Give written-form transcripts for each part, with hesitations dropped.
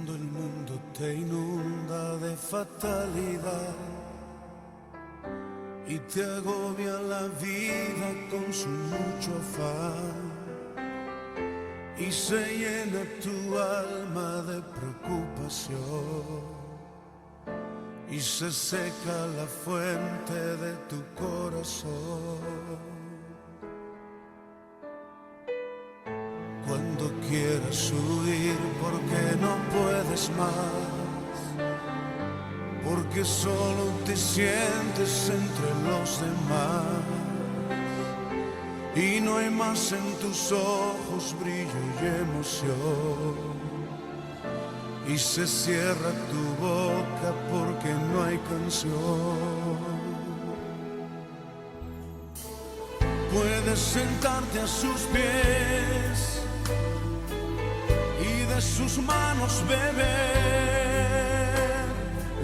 Cuando el mundo te inunda de fatalidad y te agobia la vida con su mucho afán y se llena tu alma de preocupación y se seca la fuente de tu corazón. Cuando quieras huir porque no puedes más, porque solo te sientes entre los demás y no hay más en tus ojos brillo y emoción y se cierra tu boca porque no hay canción. Puedes sentarte a sus pies y de sus manos beber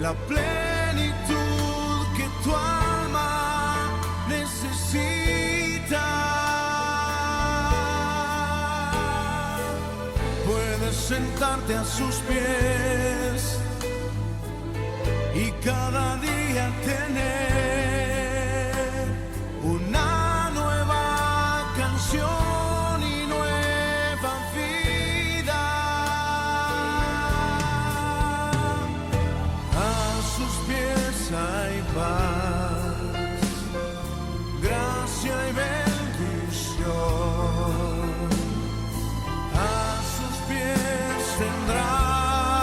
la plenitud que tu alma necesita. Puedes sentarte a sus pies y cada día tener una nueva canción y nueva vida. A sus pies hay paz, gracia y bendición. A sus pies tendrás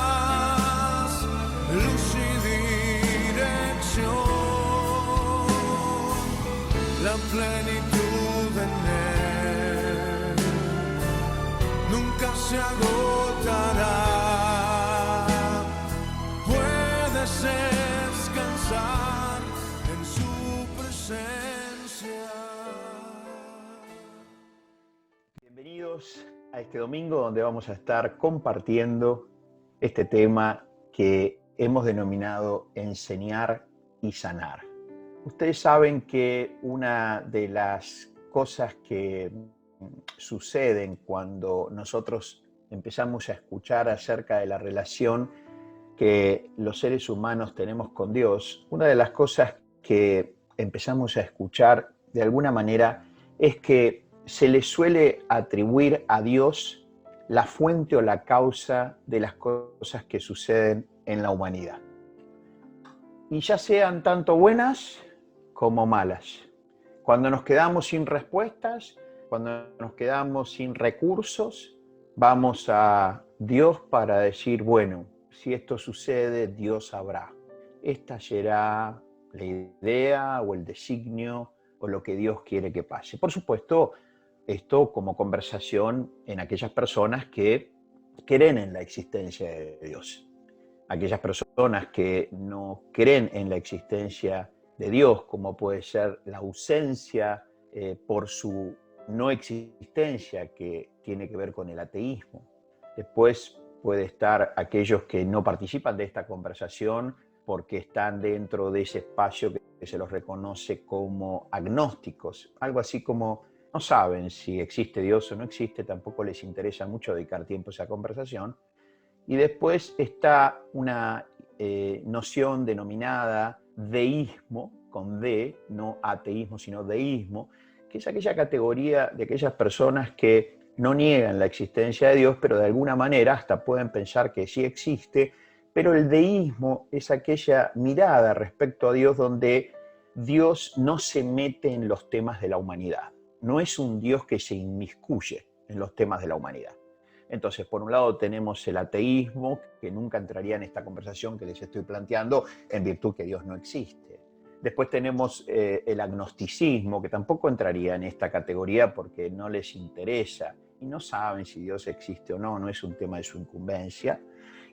luz y dirección. La plenitud en él nunca se agotará. Puedes descansar en su presencia. Bienvenidos a este domingo donde vamos a estar compartiendo este tema que hemos denominado enseñar y sanar. Ustedes saben que una de las cosas que suceden cuando nosotros empezamos a escuchar acerca de la relación que los seres humanos tenemos con Dios, una de las cosas que empezamos a escuchar de alguna manera es que se le suele atribuir a Dios la fuente o la causa de las cosas que suceden en la humanidad. Y ya sean tanto buenas como malas. Cuando nos quedamos sin respuestas, cuando nos quedamos sin recursos, vamos a Dios para decir, bueno, si esto sucede, Dios sabrá. Esta será la idea o el designio o lo que Dios quiere que pase. Por supuesto, esto como conversación en aquellas personas que creen en la existencia de Dios. Aquellas personas que no creen en la existencia de Dios, como puede ser la ausencia por su no existencia, que tiene que ver con el ateísmo. Después puede estar aquellos que no participan de esta conversación porque están dentro de ese espacio que se los reconoce como agnósticos, algo así como no saben si existe Dios o no existe, tampoco les interesa mucho dedicar tiempo a esa conversación. Y después está una noción denominada deísmo, con D, no ateísmo, sino deísmo, que es aquella categoría de aquellas personas que no niegan la existencia de Dios, pero de alguna manera hasta pueden pensar que sí existe, pero el deísmo es aquella mirada respecto a Dios donde Dios no se mete en los temas de la humanidad. No es un Dios que se inmiscuye en los temas de la humanidad. Entonces, por un lado tenemos el ateísmo, que nunca entraría en esta conversación que les estoy planteando, en virtud que Dios no existe. Después tenemos el agnosticismo, que tampoco entraría en esta categoría porque no les interesa y no saben si Dios existe o no, no es un tema de su incumbencia.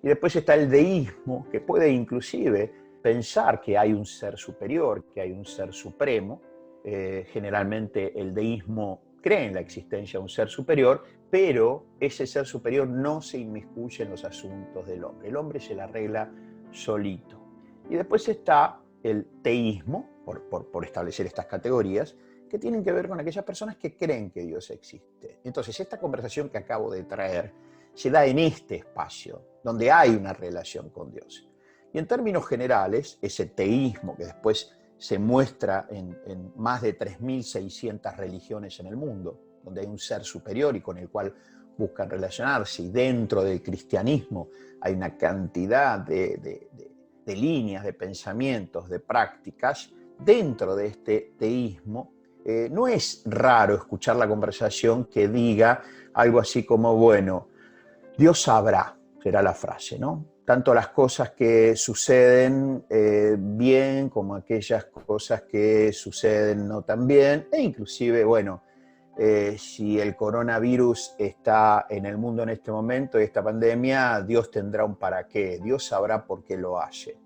Y después está el deísmo, que puede inclusive pensar que hay un ser superior, que hay un ser supremo. Generalmente el deísmo cree en la existencia de un ser superior, pero ese ser superior no se inmiscuye en los asuntos del hombre. El hombre se la arregla solito. Y después está el teísmo, por establecer estas categorías, que tienen que ver con aquellas personas que creen que Dios existe. Entonces, esta conversación que acabo de traer se da en este espacio, donde hay una relación con Dios. Y en términos generales, ese teísmo que después se muestra en más de 3.600 religiones en el mundo, donde hay un ser superior y con el cual buscan relacionarse, y dentro del cristianismo hay una cantidad de líneas, de pensamientos, de prácticas. Dentro de este teísmo, no es raro escuchar la conversación que diga algo así como, bueno, Dios sabrá, será la frase, ¿no? Tanto las cosas que suceden bien como aquellas cosas que suceden no tan bien, e inclusive, bueno, si el coronavirus está en el mundo en este momento y esta pandemia, Dios tendrá un para qué, Dios sabrá por qué lo hace.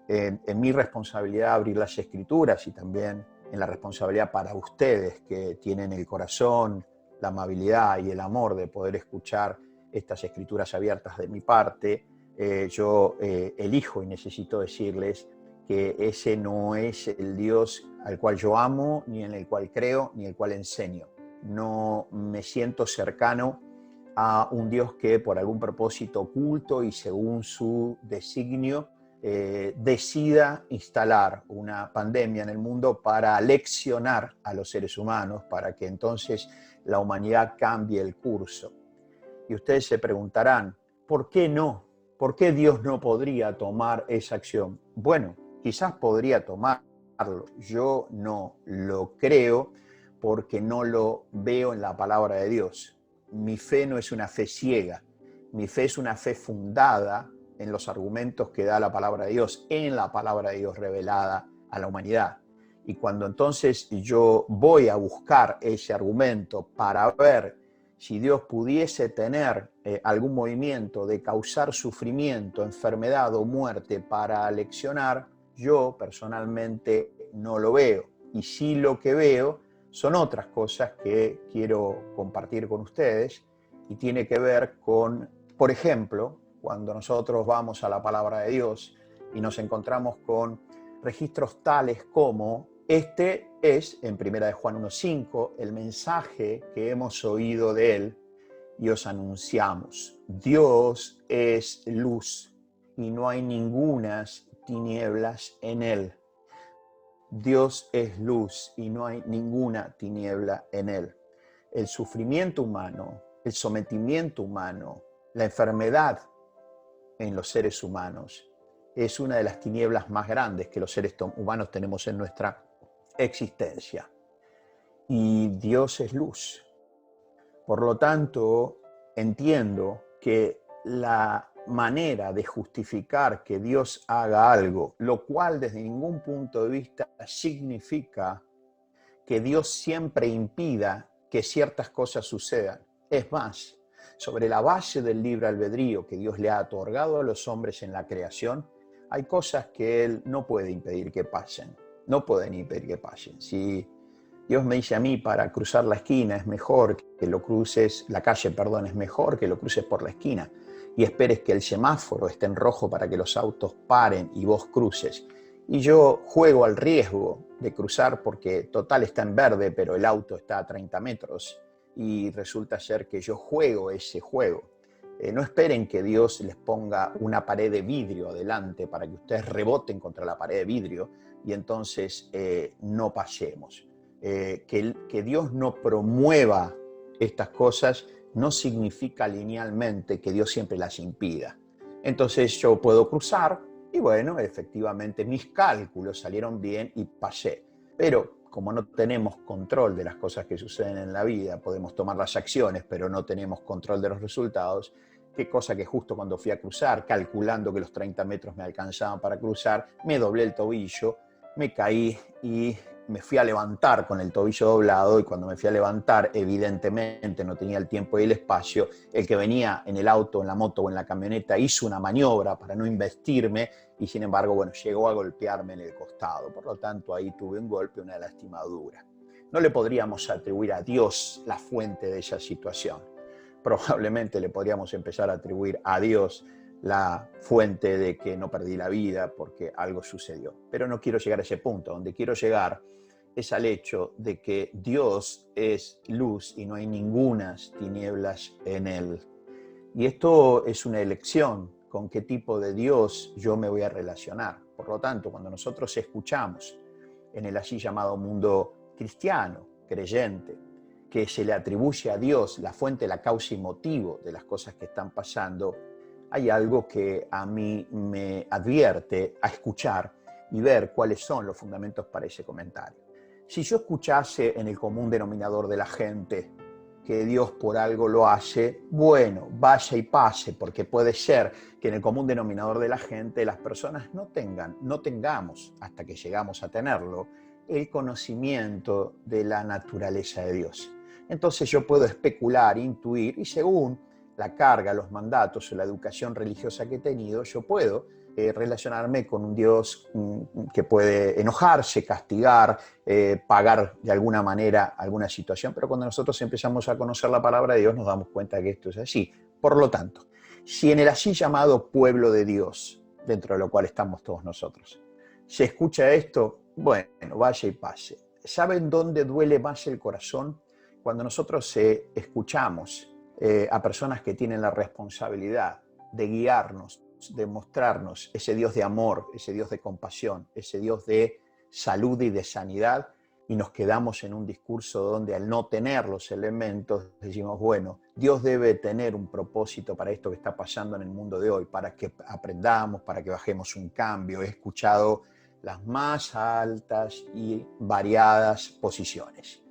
En mi responsabilidad abrir las escrituras y también en la responsabilidad para ustedes que tienen el corazón, la amabilidad y el amor de poder escuchar estas escrituras abiertas de mi parte, yo elijo y necesito decirles que ese no es el Dios al cual yo amo, ni en el cual creo, ni el cual enseño. No me siento cercano a un Dios que por algún propósito oculto y según su designio decida instalar una pandemia en el mundo para leccionar a los seres humanos, para que entonces la humanidad cambie el curso. Y ustedes se preguntarán, ¿por qué no? ¿Por qué Dios no podría tomar esa acción? Bueno, quizás podría tomarlo. Yo no lo creo porque no lo veo en la palabra de Dios. Mi fe no es una fe ciega. Mi fe es una fe fundada en los argumentos que da la palabra de Dios, en la palabra de Dios revelada a la humanidad. Y cuando entonces yo voy a buscar ese argumento para ver si Dios pudiese tener algún movimiento de causar sufrimiento, enfermedad o muerte para leccionar, yo personalmente no lo veo. Y sí lo que veo son otras cosas que quiero compartir con ustedes y tiene que ver con, por ejemplo, cuando nosotros vamos a la palabra de Dios y nos encontramos con registros tales como este es, en 1 Juan 1:5, el mensaje que hemos oído de él y os anunciamos. Dios es luz y no hay ningunas tinieblas en él. Dios es luz y no hay ninguna tiniebla en él. El sufrimiento humano, el sometimiento humano, la enfermedad en los seres humanos es una de las tinieblas más grandes que los seres humanos tenemos en nuestra existencia. Y Dios es luz. Por lo tanto, entiendo que la manera de justificar que Dios haga algo, lo cual desde ningún punto de vista significa que Dios siempre impida que ciertas cosas sucedan. Es más, sobre la base del libre albedrío que Dios le ha otorgado a los hombres en la creación, hay cosas que Él no puede impedir que pasen. No pueden impedir que pasen. Si Dios me dice a mí para cruzar la esquina es mejor que lo cruces, la calle, perdón, es mejor que lo cruces por la esquina y esperes que el semáforo esté en rojo para que los autos paren y vos cruces. Y yo juego al riesgo de cruzar porque total está en verde, pero el auto está a 30 metros y resulta ser que yo juego ese juego. No esperen que Dios les ponga una pared de vidrio adelante para que ustedes reboten contra la pared de vidrio y entonces no pasemos. Que Dios no promueva estas cosas no significa linealmente que Dios siempre las impida. Entonces yo puedo cruzar y bueno, efectivamente mis cálculos salieron bien y pasé. Pero como no tenemos control de las cosas que suceden en la vida, podemos tomar las acciones, pero no tenemos control de los resultados. Qué cosa que justo cuando fui a cruzar, calculando que los 30 metros me alcanzaban para cruzar, me doblé el tobillo, me caí y me fui a levantar con el tobillo doblado y cuando me fui a levantar, evidentemente no tenía el tiempo y el espacio. El que venía en el auto, en la moto o en la camioneta hizo una maniobra para no investirme y sin embargo, bueno, llegó a golpearme en el costado. Por lo tanto, ahí tuve un golpe, una lastimadura. No le podríamos atribuir a Dios la fuente de esa situación. Probablemente le podríamos empezar a atribuir a Dios la fuente de que no perdí la vida porque algo sucedió. Pero no quiero llegar a ese punto. Donde quiero llegar es al hecho de que Dios es luz y no hay ningunas tinieblas en él. Y esto es una elección, con qué tipo de Dios yo me voy a relacionar. Por lo tanto, cuando nosotros escuchamos en el así llamado mundo cristiano, creyente, que se le atribuye a Dios la fuente, la causa y motivo de las cosas que están pasando, hay algo que a mí me advierte a escuchar y ver cuáles son los fundamentos para ese comentario. Si yo escuchase en el común denominador de la gente que Dios por algo lo hace, bueno, vaya y pase, porque puede ser que en el común denominador de la gente las personas no tengamos, hasta que llegamos a tenerlo, el conocimiento de la naturaleza de Dios. Entonces yo puedo especular, intuir, y según la carga, los mandatos o la educación religiosa que he tenido, yo puedo relacionarme con un Dios que puede enojarse, castigar, pagar de alguna manera alguna situación, pero cuando nosotros empezamos a conocer la palabra de Dios nos damos cuenta que esto es así. Por lo tanto, si en el así llamado pueblo de Dios, dentro de lo cual estamos todos nosotros, se escucha esto, bueno, vaya y pase. ¿Saben dónde duele más el corazón? Cuando nosotros escuchamos a personas que tienen la responsabilidad de guiarnos, de mostrarnos ese Dios de amor, ese Dios de compasión, ese Dios de salud y de sanidad, y nos quedamos en un discurso donde al no tener los elementos decimos, bueno, Dios debe tener un propósito para esto que está pasando en el mundo de hoy, para que aprendamos, para que bajemos un cambio. He escuchado las más altas y variadas posiciones.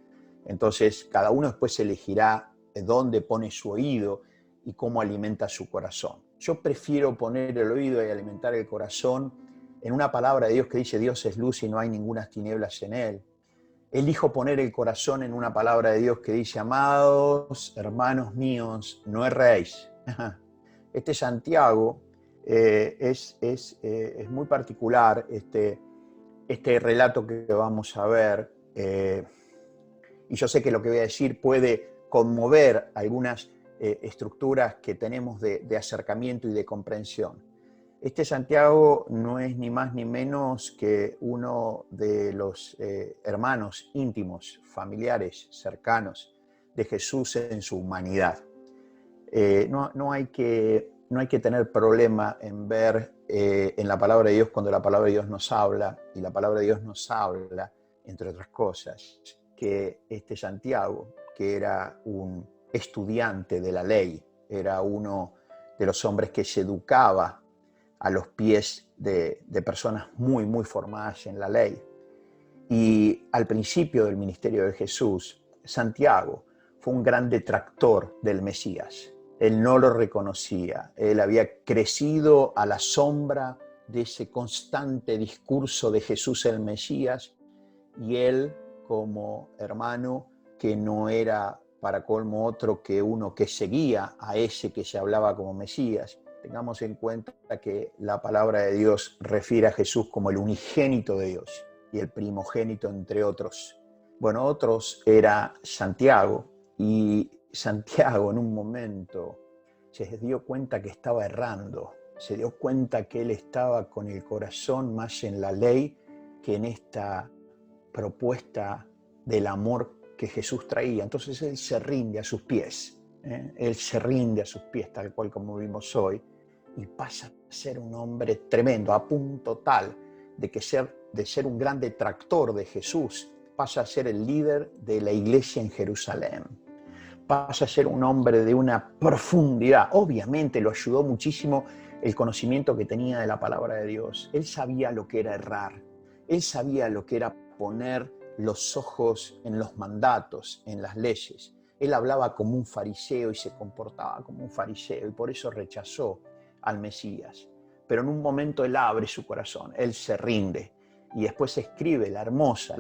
Entonces, cada uno después elegirá dónde pone su oído y cómo alimenta su corazón. Yo prefiero poner el oído y alimentar el corazón en una palabra de Dios que dice Dios es luz y no hay ninguna tinieblas en él. Elijo poner el corazón en una palabra de Dios que dice amados hermanos míos, no erréis. Este Santiago es muy particular, este relato que vamos a ver, y yo sé que lo que voy a decir puede conmover algunas estructuras que tenemos de acercamiento y de comprensión. Este Santiago no es ni más ni menos que uno de los hermanos íntimos, familiares, cercanos de Jesús en su humanidad. No hay que tener problema en ver en la palabra de Dios cuando la palabra de Dios nos habla, y la palabra de Dios nos habla, entre otras cosas, que este Santiago, que era un estudiante de la ley, era uno de los hombres que se educaba a los pies de personas muy, muy formadas en la ley. Y al principio del ministerio de Jesús, Santiago fue un gran detractor del Mesías. Él no lo reconocía. Él había crecido a la sombra de ese constante discurso de Jesús el Mesías, y él, como hermano que no era para colmo otro que uno que seguía a ese que se hablaba como Mesías. Tengamos en cuenta que la palabra de Dios refiere a Jesús como el unigénito de Dios y el primogénito entre otros. Bueno, otros era Santiago, y Santiago en un momento se dio cuenta que estaba errando, se dio cuenta que él estaba con el corazón más en la ley que en esta propuesta del amor que Jesús traía. Entonces él se rinde a sus pies, él se rinde a sus pies, tal cual como vimos hoy, y pasa a ser un hombre tremendo, a punto tal de ser un gran detractor de Jesús, pasa a ser el líder de la iglesia en Jerusalén, pasa a ser un hombre de una profundidad. Obviamente lo ayudó muchísimo el conocimiento que tenía de la palabra de Dios. Él sabía lo que era errar, él sabía lo que era poner los ojos en los mandatos, en las leyes. Él hablaba como un fariseo y se comportaba como un fariseo, y por eso rechazó al Mesías. Pero en un momento él abre su corazón, él se rinde, y después escribe la hermosa,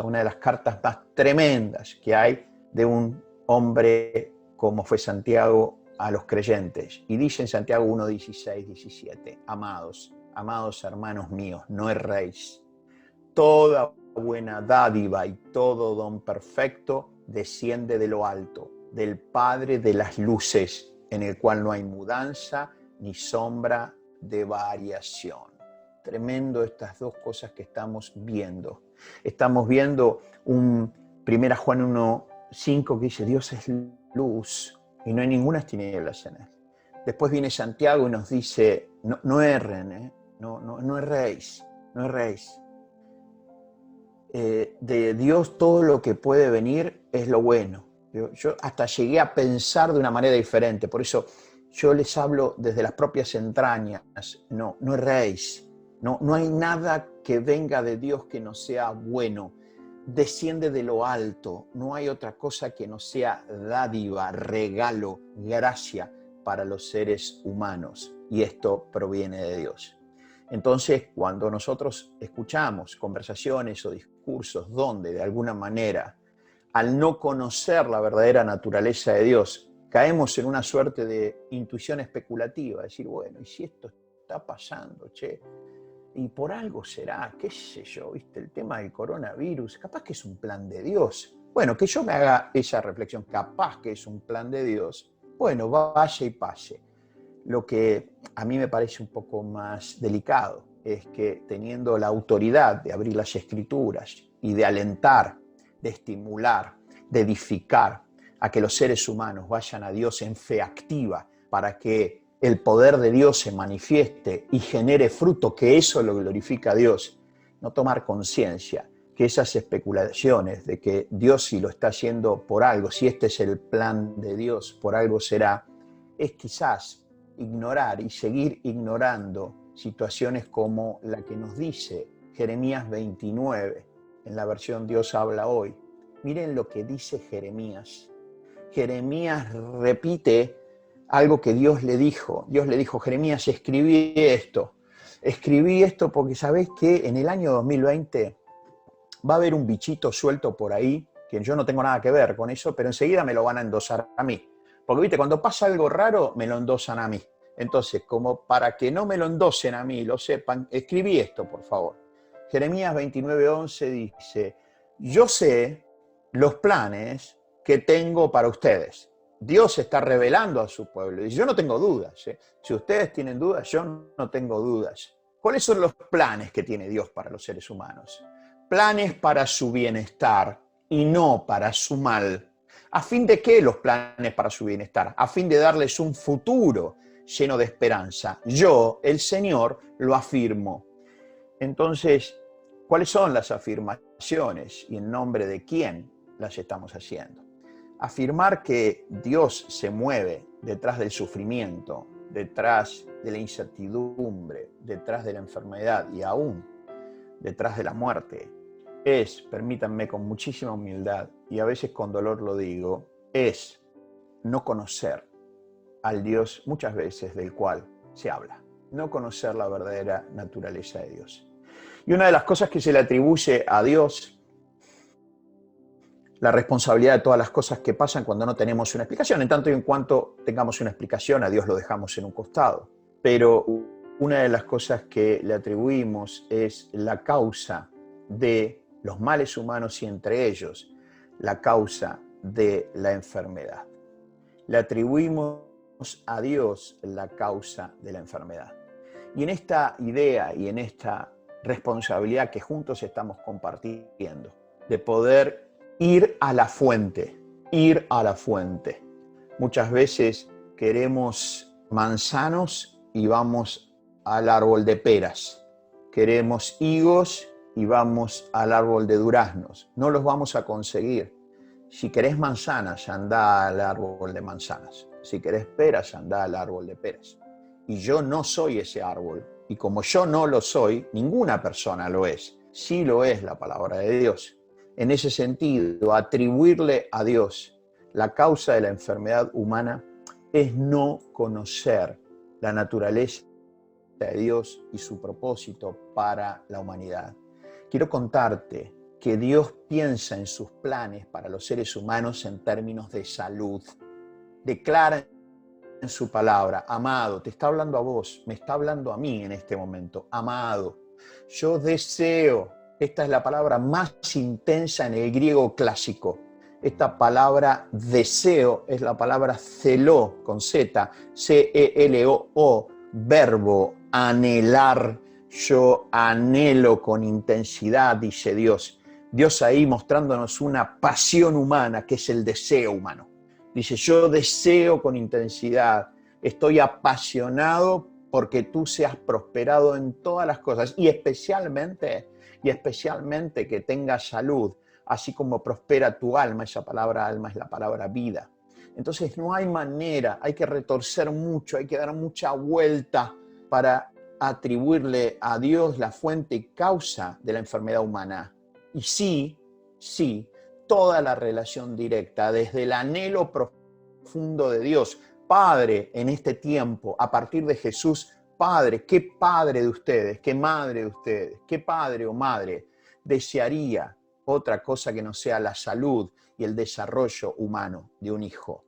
una de las cartas más tremendas que hay de un hombre como fue Santiago a los creyentes. Y dice en Santiago 1, 16, 17, amados hermanos míos, no erréis. Toda buena dádiva y todo don perfecto desciende de lo alto, del Padre de las luces, en el cual no hay mudanza ni sombra de variación. Tremendo estas dos cosas que estamos viendo. Estamos viendo un 1 Juan 1:5 que dice Dios es luz y no hay ninguna tinieblas en él. Después viene Santiago y nos dice, no erren, no erréis, no erréis. De Dios todo lo que puede venir es lo bueno. Yo hasta llegué a pensar de una manera diferente, por eso yo les hablo desde las propias entrañas, no erréis, no hay nada que venga de Dios que no sea bueno, desciende de lo alto, no hay otra cosa que no sea dádiva, regalo, gracia para los seres humanos, y esto proviene de Dios. Entonces, cuando nosotros escuchamos conversaciones o discursos donde de alguna manera, al no conocer la verdadera naturaleza de Dios, caemos en una suerte de intuición especulativa, decir, bueno, ¿y si esto está pasando, che? Y por algo será, qué sé yo, ¿viste? El tema del coronavirus, capaz que es un plan de Dios. Bueno, que yo me haga esa reflexión, capaz que es un plan de Dios, bueno, vaya y pase. Lo que a mí me parece un poco más delicado es que teniendo la autoridad de abrir las escrituras y de alentar, de estimular, de edificar a que los seres humanos vayan a Dios en fe activa para que el poder de Dios se manifieste y genere fruto, que eso lo glorifica a Dios, no tomar conciencia que esas especulaciones de que Dios si lo está haciendo por algo, si este es el plan de Dios, por algo será, es quizás ignorar y seguir ignorando situaciones como la que nos dice Jeremías 29, en la versión Dios habla hoy. Miren lo que dice Jeremías. Jeremías repite algo que Dios le dijo. Dios le dijo, Jeremías, escribí esto porque sabés que en el año 2020 va a haber un bichito suelto por ahí, que yo no tengo nada que ver con eso, pero enseguida me lo van a endosar a mí. Porque, viste, cuando pasa algo raro, me lo endosan a mí. Entonces, como para que no me lo endosen a mí, lo sepan, escribí esto, por favor. Jeremías 29:11 dice, yo sé los planes que tengo para ustedes. Dios está revelando a su pueblo. Y yo no tengo dudas. Si ustedes tienen dudas, yo no tengo dudas. ¿Cuáles son los planes que tiene Dios para los seres humanos? Planes para su bienestar y no para su mal. ¿A fin de qué los planes para su bienestar? A fin de darles un futuro lleno de esperanza. Yo, el Señor, lo afirmo. Entonces, ¿cuáles son las afirmaciones y en nombre de quién las estamos haciendo? Afirmar que Dios se mueve detrás del sufrimiento, detrás de la incertidumbre, detrás de la enfermedad y aún detrás de la muerte, es, permítanme con muchísima humildad, y a veces con dolor lo digo, es no conocer al Dios muchas veces del cual se habla, no conocer la verdadera naturaleza de Dios. Y una de las cosas que se le atribuye a Dios, la responsabilidad de todas las cosas que pasan cuando no tenemos una explicación, en tanto y en cuanto tengamos una explicación, a Dios lo dejamos en un costado. Pero una de las cosas que le atribuimos es la causa de los males humanos y entre ellos la causa de la enfermedad. Le atribuimos a Dios la causa de la enfermedad. Y en esta idea y en esta responsabilidad que juntos estamos compartiendo, de poder ir a la fuente. Muchas veces queremos manzanos y vamos al árbol de peras. Queremos higos y vamos al árbol de duraznos. No los vamos a conseguir. Si querés manzanas, andá al árbol de manzanas. Si querés peras, andá al árbol de peras. Y yo no soy ese árbol. Y como yo no lo soy, ninguna persona lo es. Sí lo es la palabra de Dios. En ese sentido, atribuirle a Dios la causa de la enfermedad humana es no conocer la naturaleza de Dios y su propósito para la humanidad. Quiero contarte que Dios piensa en sus planes para los seres humanos en términos de salud. Declara en su palabra, amado, te está hablando a vos, me está hablando a mí en este momento, amado, yo deseo, esta es la palabra más intensa en el griego clásico. Esta palabra deseo es la palabra celó, con Z, C-E-L-O-O, verbo, anhelar. Yo anhelo con intensidad, dice Dios. Dios ahí mostrándonos una pasión humana que es el deseo humano. Dice, yo deseo con intensidad Estoy apasionado porque tú seas prosperado en todas las cosas y especialmente que tengas salud, así como prospera tu alma. Esa palabra alma es la palabra vida. Entonces no hay manera, hay que retorcer mucho, hay que dar mucha vuelta para atribuirle a Dios la fuente y causa de la enfermedad humana. Y sí, toda la relación directa, desde el anhelo profundo de Dios, Padre, en este tiempo, a partir de Jesús, Padre, ¿qué padre de ustedes, qué madre de ustedes, qué padre o madre desearía otra cosa que no sea la salud y el desarrollo humano de un hijo?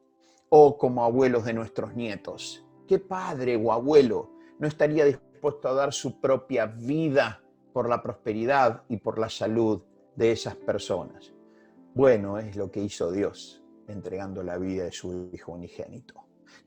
O como abuelos de nuestros nietos, ¿qué padre o abuelo no estaría dispuesto a dar su propia vida por la prosperidad y por la salud de esas personas? Bueno, es lo que hizo Dios, entregando la vida de su Hijo unigénito.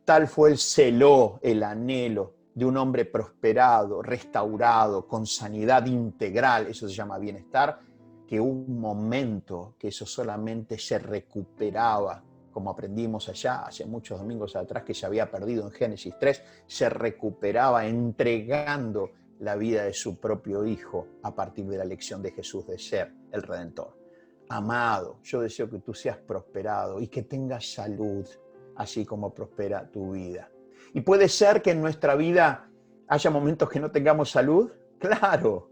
Tal fue el celo, el anhelo de un hombre prosperado, restaurado, con sanidad integral, eso se llama bienestar, que hubo un momento que eso solamente se recuperaba, como aprendimos allá hace muchos domingos atrás, que se había perdido en Génesis 3, se recuperaba entregando la vida de su propio Hijo a partir de la elección de Jesús de ser el Redentor. Amado, yo deseo que tú seas prosperado y que tengas salud, así como prospera tu vida. ¿Y puede ser que en nuestra vida haya momentos que no tengamos salud? Claro.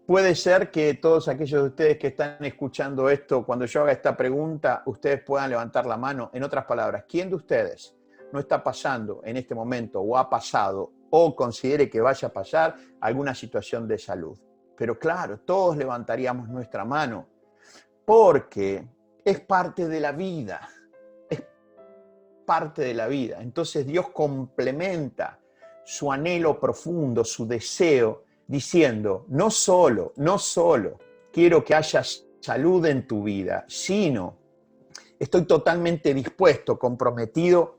Puede ser que todos aquellos de ustedes que están escuchando esto, cuando yo haga esta pregunta, ustedes puedan levantar la mano. En otras palabras, ¿quién de ustedes no está pasando en este momento o ha pasado o considere que vaya a pasar alguna situación de salud? Pero claro, todos levantaríamos nuestra mano porque es parte de la vida. Es parte de la vida. Entonces Dios complementa su anhelo profundo, su deseo, diciendo, no solo quiero que haya salud en tu vida, sino estoy totalmente dispuesto, comprometido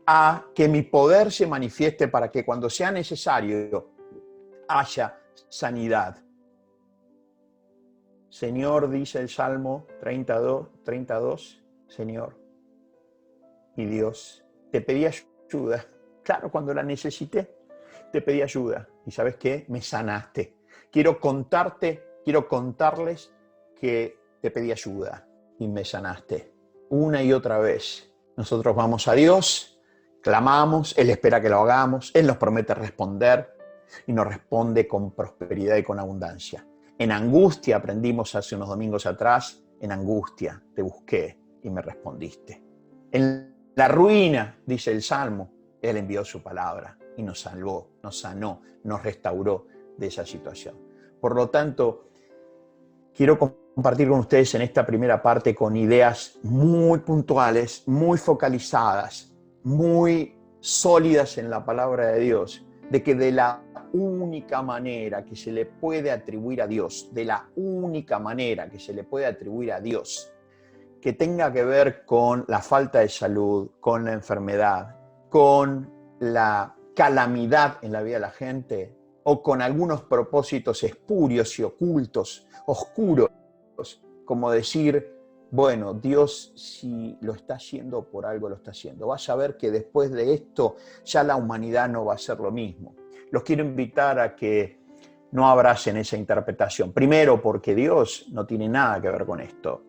a que mi poder se manifieste para que cuando sea necesario haya sanidad. Señor, dice el Salmo 32, Señor y Dios, te pedí ayuda. Claro, cuando la necesité, te pedí ayuda. ¿Y sabes qué? Me sanaste. Quiero contarles que te pedí ayuda y me sanaste. Una y otra vez. Nosotros vamos a Dios, clamamos, Él espera que lo hagamos, Él nos promete responder y nos responde con prosperidad y con abundancia. En angustia, aprendimos hace unos domingos atrás, en angustia te busqué y me respondiste. En la ruina, dice el Salmo, Él envió su palabra y nos salvó, nos sanó, nos restauró de esa situación. Por lo tanto, quiero compartir con ustedes en esta primera parte con ideas muy puntuales, muy focalizadas, muy sólidas en la palabra de Dios, de que de la única manera que se le puede atribuir a Dios, que tenga que ver con la falta de salud, con la enfermedad, con la calamidad en la vida de la gente, o con algunos propósitos espurios y ocultos, oscuros, como decir, bueno, Dios si lo está haciendo por algo lo está haciendo. Vas a ver que después de esto ya la humanidad no va a ser lo mismo. Los quiero invitar a que no abracen esa interpretación. Primero, porque Dios no tiene nada que ver con esto.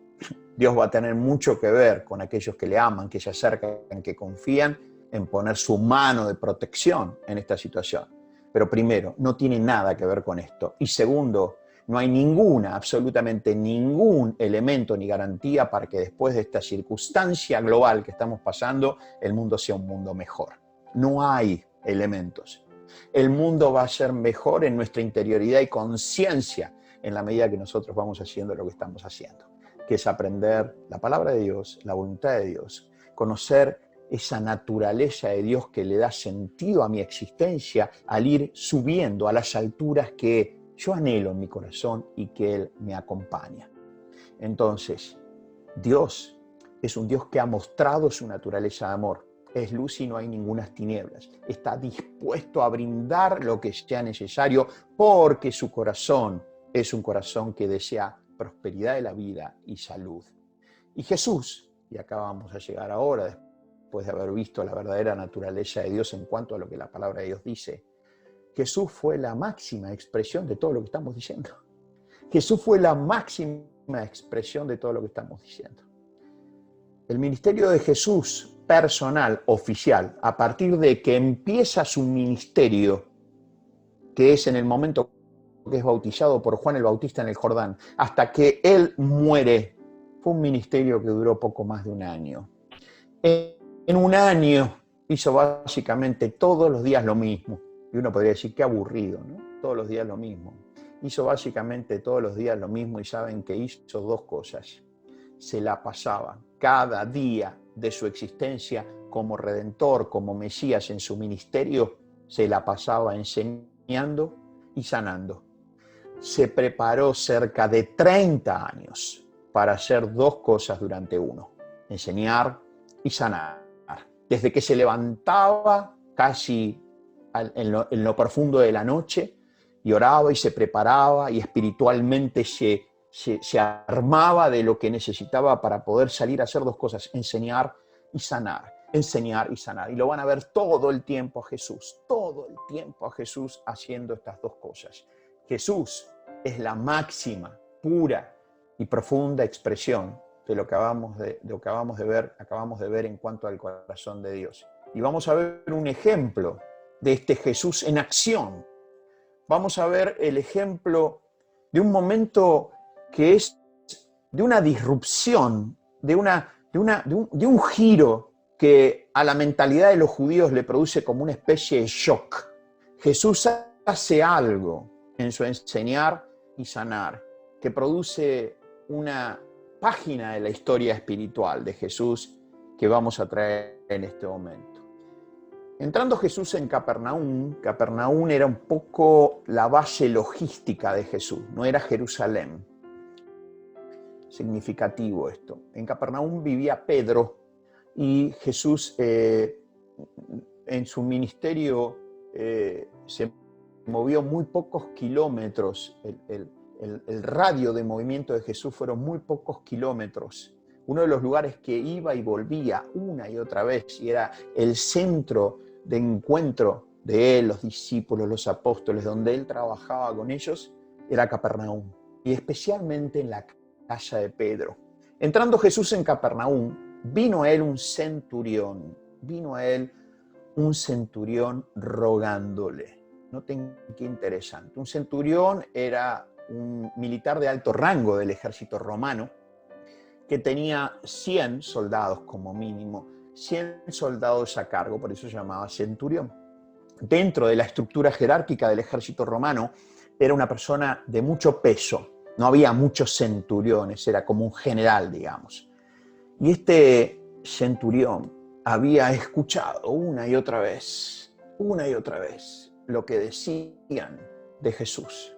Dios va a tener mucho que ver con aquellos que le aman, que se acercan, que confían en poner su mano de protección en esta situación. Pero primero, no tiene nada que ver con esto. Y segundo, no hay absolutamente ningún elemento ni garantía para que después de esta circunstancia global que estamos pasando, el mundo sea un mundo mejor. No hay elementos. El mundo va a ser mejor en nuestra interioridad y conciencia en la medida que nosotros vamos haciendo lo que estamos haciendo, que es aprender la palabra de Dios, la voluntad de Dios, conocer esa naturaleza de Dios que le da sentido a mi existencia al ir subiendo a las alturas que yo anhelo en mi corazón y que Él me acompaña. Entonces, Dios es un Dios que ha mostrado su naturaleza de amor. Es luz y no hay ninguna tinieblas. Está dispuesto a brindar lo que sea necesario porque su corazón es un corazón que desea prosperidad de la vida y salud. Y Jesús, y acá vamos a llegar ahora, después de haber visto la verdadera naturaleza de Dios en cuanto a lo que la palabra de Dios dice, Jesús fue la máxima expresión de todo lo que estamos diciendo. Jesús fue la máxima expresión de todo lo que estamos diciendo. El ministerio de Jesús personal, oficial, a partir de que empieza su ministerio, que es en el momento que es bautizado por Juan el Bautista en el Jordán, hasta que él muere, fue un ministerio que duró poco más de un año. En un año hizo básicamente todos los días lo mismo. Y uno podría decir, qué aburrido, ¿no? Todos los días lo mismo. Hizo básicamente todos los días lo mismo y saben que hizo dos cosas. Se la pasaba cada día de su existencia como Redentor, como Mesías en su ministerio, se la pasaba enseñando y sanando. Se preparó cerca de 30 años para hacer dos cosas durante uno, enseñar y sanar. Desde que se levantaba casi en lo profundo de la noche y oraba y se preparaba y espiritualmente se armaba de lo que necesitaba para poder salir a hacer dos cosas, enseñar y sanar, enseñar y sanar. Y lo van a ver todo el tiempo a Jesús haciendo estas dos cosas. Jesús es la máxima, pura y profunda expresión de lo que acabamos de ver en cuanto al corazón de Dios. Y vamos a ver un ejemplo de este Jesús en acción. Vamos a ver el ejemplo de un momento que es de una disrupción, de un giro que a la mentalidad de los judíos le produce como una especie de shock. Jesús hace algo en su enseñar y sanar, que produce una página de la historia espiritual de Jesús que vamos a traer en este momento. Entrando Jesús en Capernaum, Capernaum era un poco la base logística de Jesús, no era Jerusalén. Significativo esto. En Capernaum vivía Pedro y Jesús en su ministerio se movió muy pocos kilómetros. El radio de movimiento de Jesús fueron muy pocos kilómetros. Uno de los lugares que iba y volvía una y otra vez y era el centro de encuentro de él, los discípulos, los apóstoles, donde él trabajaba con ellos, era Capernaum. Y especialmente en la casa de Pedro. Entrando Jesús en Capernaum, vino a él un centurión rogándole. Noten qué interesante. Un centurión era un militar de alto rango del ejército romano que tenía 100 soldados como mínimo, 100 soldados a cargo, por eso se llamaba centurión. Dentro de la estructura jerárquica del ejército romano era una persona de mucho peso. No había muchos centuriones, era como un general, digamos. Y este centurión había escuchado una y otra vez, lo que decían de Jesús.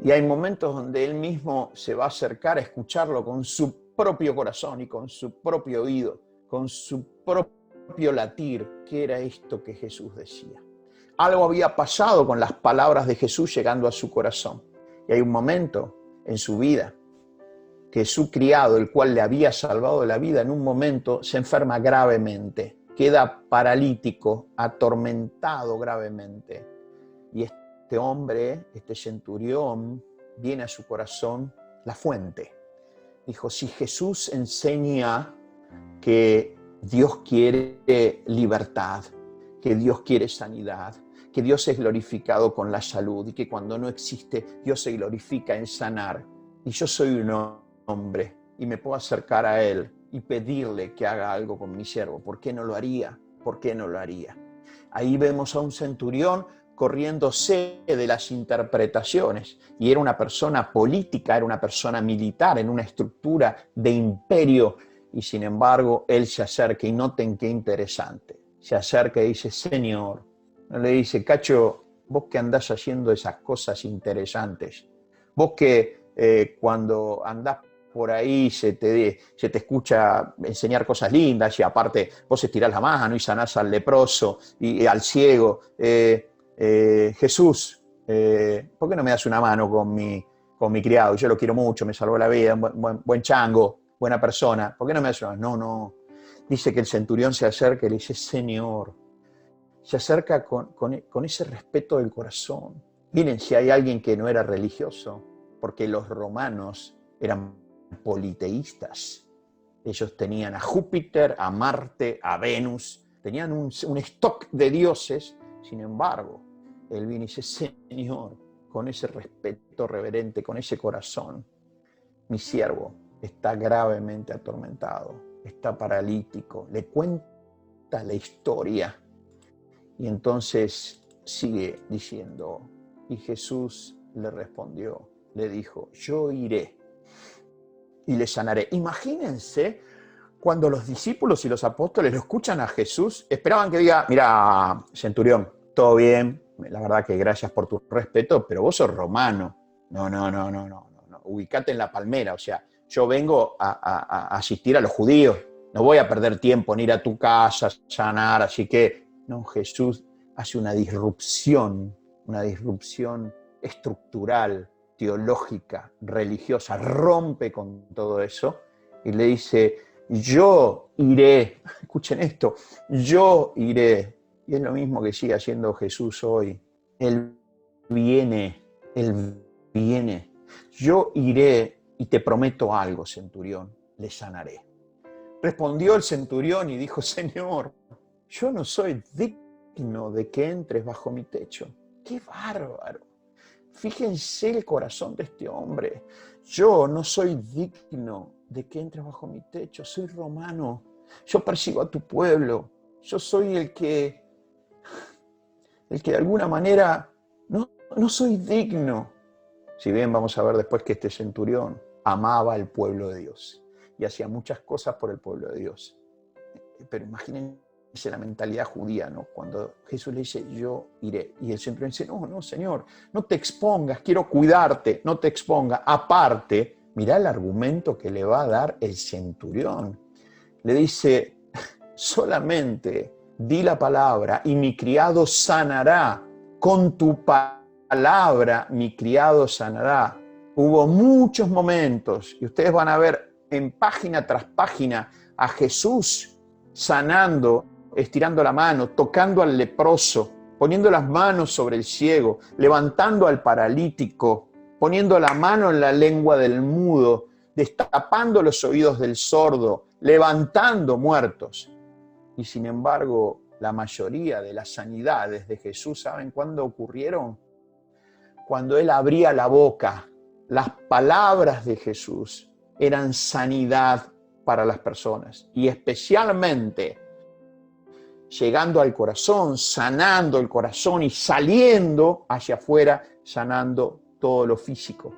Y hay momentos donde él mismo se va a acercar a escucharlo con su propio corazón y con su propio oído, con su propio latir. ¿Qué era esto que Jesús decía? Algo había pasado con las palabras de Jesús llegando a su corazón. Y hay un momento en su vida que su criado, el cual le había salvado la vida, en un momento se enferma gravemente, queda paralítico, atormentado gravemente. Y este hombre, este centurión, viene a su corazón la fuente. Dijo, si Jesús enseña que Dios quiere libertad, que Dios quiere sanidad, que Dios es glorificado con la salud y que cuando no existe, Dios se glorifica en sanar. Y yo soy un hombre y me puedo acercar a Él y pedirle que haga algo con mi siervo. ¿Por qué no lo haría? ¿Por qué no lo haría? Ahí vemos a un centurión corriéndose de las interpretaciones. Y era una persona política, era una persona militar, en una estructura de imperio. Y sin embargo, él se acerca y noten qué interesante. Se acerca y dice, Señor, no le dice, Cacho, vos que andás haciendo esas cosas interesantes, vos que cuando andás por ahí se te escucha enseñar cosas lindas y aparte vos estirás la mano y sanás al leproso y al ciego. Jesús, ¿por qué no me das una mano con mi criado? Yo lo quiero mucho, me salvó la vida, buen chango, buena persona. ¿Por qué no me das una mano? No. Dice que el centurión se acerca y le dice, Señor, se acerca con ese respeto del corazón. Miren, si hay alguien que no era religioso, porque los romanos eran politeístas. Ellos tenían a Júpiter, a Marte, a Venus, tenían un stock de dioses. Sin embargo, él viene y dice, Señor, con ese respeto reverente, con ese corazón, mi siervo está gravemente atormentado, está paralítico. Le cuenta la historia y entonces sigue diciendo, y Jesús le respondió, le dijo, yo iré y le sanaré. Imagínense cuando los discípulos y los apóstoles lo escuchan a Jesús, esperaban que diga, mira, centurión, todo bien, la verdad que gracias por tu respeto, pero vos sos romano. No, ubicate en la palmera, o sea, yo vengo a asistir a los judíos, no voy a perder tiempo en ir a tu casa, sanar, así que, no, Jesús hace una disrupción estructural, teológica, religiosa, rompe con todo eso y le dice, yo iré, escuchen esto, yo iré. Y es lo mismo que sigue haciendo Jesús hoy. Él viene. Yo iré y te prometo algo, centurión, le sanaré. Respondió el centurión y dijo, Señor, yo no soy digno de que entres bajo mi techo. ¡Qué bárbaro! Fíjense el corazón de este hombre. Yo no soy digno de que entres bajo mi techo. Soy romano. Yo persigo a tu pueblo. Yo soy el que de alguna manera no soy digno. Si bien vamos a ver después que este centurión amaba al pueblo de Dios y hacía muchas cosas por el pueblo de Dios. Pero imagínense la mentalidad judía, ¿no? Cuando Jesús le dice, yo iré. Y el centurión dice, no, Señor, no te expongas, quiero cuidarte, no te expongas. Aparte, mirá el argumento que le va a dar el centurión. Le dice, solamente di la palabra y mi criado sanará. Con tu palabra mi criado sanará. Hubo muchos momentos, y ustedes van a ver en página tras página a Jesús sanando, estirando la mano, tocando al leproso, poniendo las manos sobre el ciego, levantando al paralítico, poniendo la mano en la lengua del mudo, destapando los oídos del sordo, levantando muertos. Y sin embargo, la mayoría de las sanidades de Jesús, ¿saben cuándo ocurrieron? Cuando Él abría la boca, las palabras de Jesús eran sanidad para las personas. Y especialmente llegando al corazón, sanando el corazón y saliendo hacia afuera, sanando todo lo físico.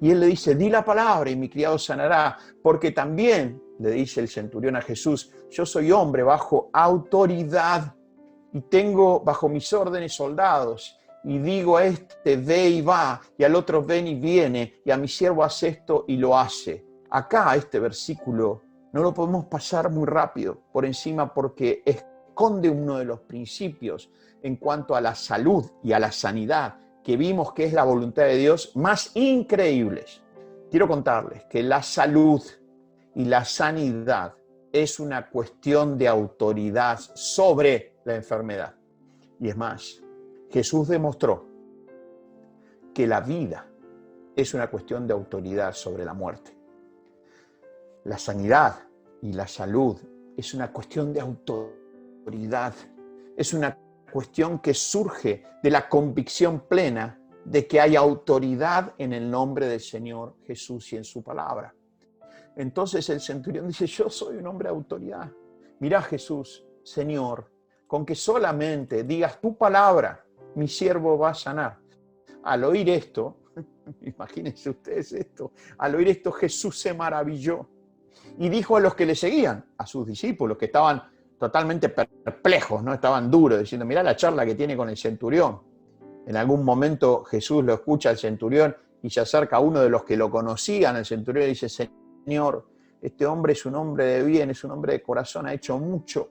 Y Él le dice, di la palabra y mi criado sanará, porque también, le dice el centurión a Jesús, yo soy hombre bajo autoridad y tengo bajo mis órdenes soldados. Y digo a este, ve y va, y al otro ven y viene, y a mi siervo hace esto y lo hace. Acá este versículo no lo podemos pasar muy rápido por encima porque esconde uno de los principios en cuanto a la salud y a la sanidad que vimos que es la voluntad de Dios más increíbles. Quiero contarles que la salud y la sanidad es una cuestión de autoridad sobre la enfermedad. Y es más, Jesús demostró que la vida es una cuestión de autoridad sobre la muerte. La sanidad y la salud es una cuestión de autoridad. Es una cuestión que surge de la convicción plena de que hay autoridad en el nombre del Señor Jesús y en su palabra. Entonces el centurión dice, yo soy un hombre de autoridad. Mirá Jesús, Señor, con que solamente digas tu palabra, mi siervo va a sanar. Al oír esto, imagínense ustedes esto, al oír esto Jesús se maravilló y dijo a los que le seguían, a sus discípulos que estaban totalmente perplejos, ¿no? Estaban duros, diciendo, mirá la charla que tiene con el centurión. En algún momento Jesús lo escucha al centurión y se acerca a uno de los que lo conocían, el centurión, y dice, Señor, este hombre es un hombre de bien, es un hombre de corazón, ha hecho mucho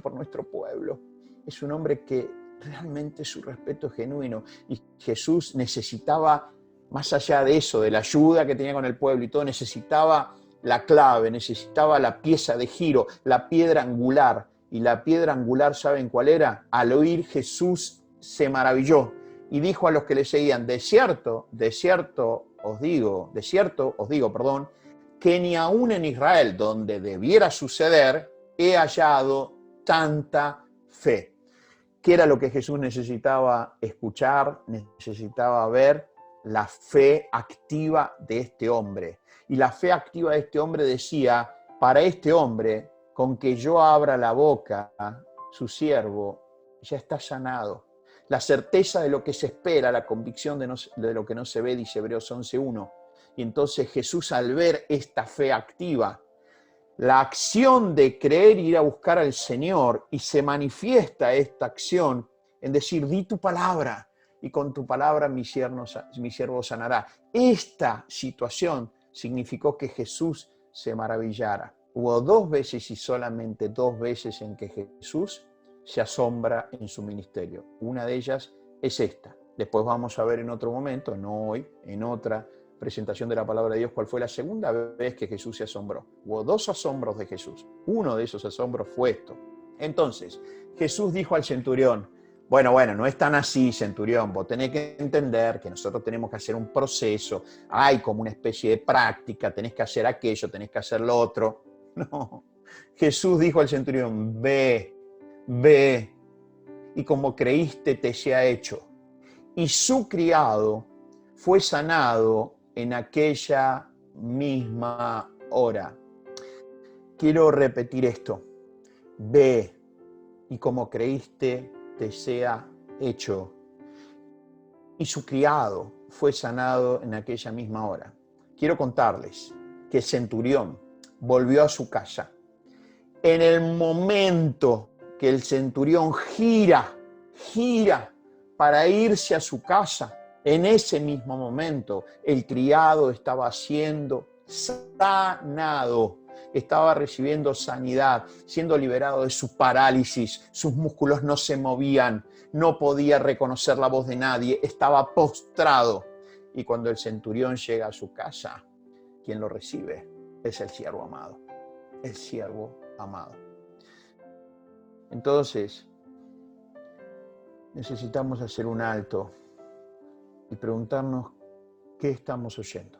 por nuestro pueblo. Es un hombre que realmente su respeto es genuino. Y Jesús necesitaba, más allá de eso, de la ayuda que tenía con el pueblo y todo, necesitaba la clave, necesitaba la pieza de giro, la piedra angular. Y la piedra angular, ¿saben cuál era? Al oír Jesús se maravilló y dijo a los que le seguían, de cierto os digo, que ni aún en Israel, donde debiera suceder, he hallado tanta fe. ¿Qué era lo que Jesús necesitaba escuchar? Necesitaba ver la fe activa de este hombre. Y la fe activa de este hombre decía, para este hombre, con que yo abra la boca, su siervo ya está sanado. La certeza de lo que se espera, la convicción de lo que no se ve, dice Hebreos 11:1. Y entonces Jesús, al ver esta fe activa, la acción de creer e ir a buscar al Señor, y se manifiesta esta acción en decir, di tu palabra, y con tu palabra mi siervo sanará. Esta situación significó que Jesús se maravillara. Hubo 2 veces y solamente 2 veces en que Jesús se asombra en su ministerio. Una de ellas es esta. Después vamos a ver en otro momento, no hoy, en otra presentación de la palabra de Dios, cuál fue la segunda vez que Jesús se asombró. Hubo 2 asombros de Jesús. Uno de esos asombros fue esto. Entonces, Jesús dijo al centurión, bueno, no es tan así, centurión, vos tenés que entender que nosotros tenemos que hacer un proceso, hay como una especie de práctica, tenés que hacer aquello, tenés que hacer lo otro. No, Jesús dijo al centurión, ve, y como creíste te sea hecho. Y su criado fue sanado en aquella misma hora. Quiero repetir esto, ve, y como creíste te sea hecho. Y su criado fue sanado en aquella misma hora. Quiero contarles que el centurión volvió a su casa. En el momento que el centurión gira para irse a su casa, en ese mismo momento el criado estaba siendo sanado, estaba recibiendo sanidad, siendo liberado de su parálisis, sus músculos no se movían, no podía reconocer la voz de nadie, estaba postrado. Y cuando el centurión llega a su casa, quien lo recibe es el siervo amado, el siervo amado. Entonces, necesitamos hacer un alto y preguntarnos qué estamos oyendo.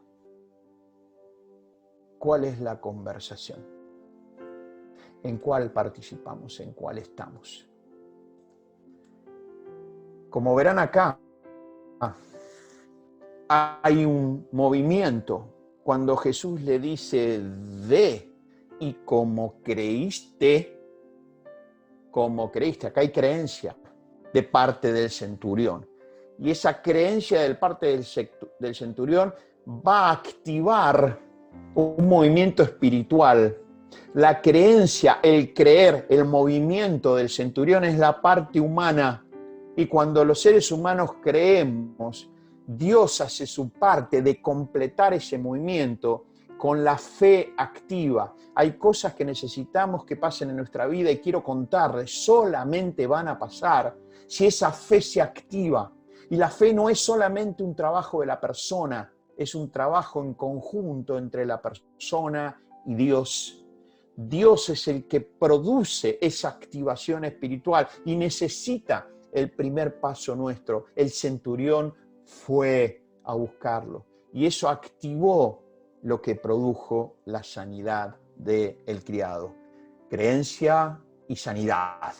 ¿Cuál es la conversación? ¿En cuál participamos? ¿En cuál estamos? Como verán acá, hay un movimiento. Cuando Jesús le dice, ve, y como creíste, acá hay creencia de parte del centurión. Y esa creencia de parte del centurión va a activar un movimiento espiritual. La creencia, el creer, el movimiento del centurión es la parte humana. Y cuando los seres humanos creemos, Dios hace su parte de completar ese movimiento con la fe activa. Hay cosas que necesitamos que pasen en nuestra vida y quiero contarles, solamente van a pasar si esa fe se activa. Y la fe no es solamente un trabajo de la persona, es un trabajo en conjunto entre la persona y Dios. Dios es el que produce esa activación espiritual y necesita el primer paso nuestro. El centurión fue a buscarlo y eso activó lo que produjo la sanidad del criado. Creencia y sanidad.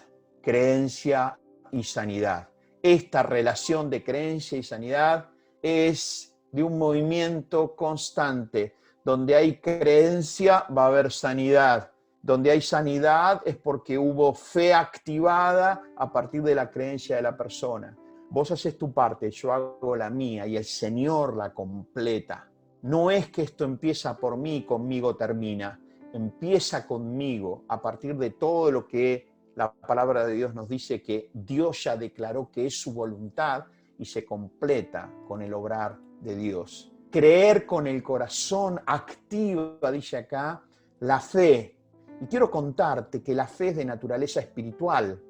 Creencia y sanidad. Esta relación de creencia y sanidad es de un movimiento constante. Donde hay creencia va a haber sanidad. Donde hay sanidad es porque hubo fe activada a partir de la creencia de la persona. Vos haces tu parte, yo hago la mía y el Señor la completa. No es que esto empieza por mí y conmigo termina. Empieza conmigo a partir de todo lo que la palabra de Dios nos dice que Dios ya declaró que es su voluntad y se completa con el obrar de Dios. Creer con el corazón activa, dice acá, la fe. Y quiero contarte que la fe es de naturaleza espiritual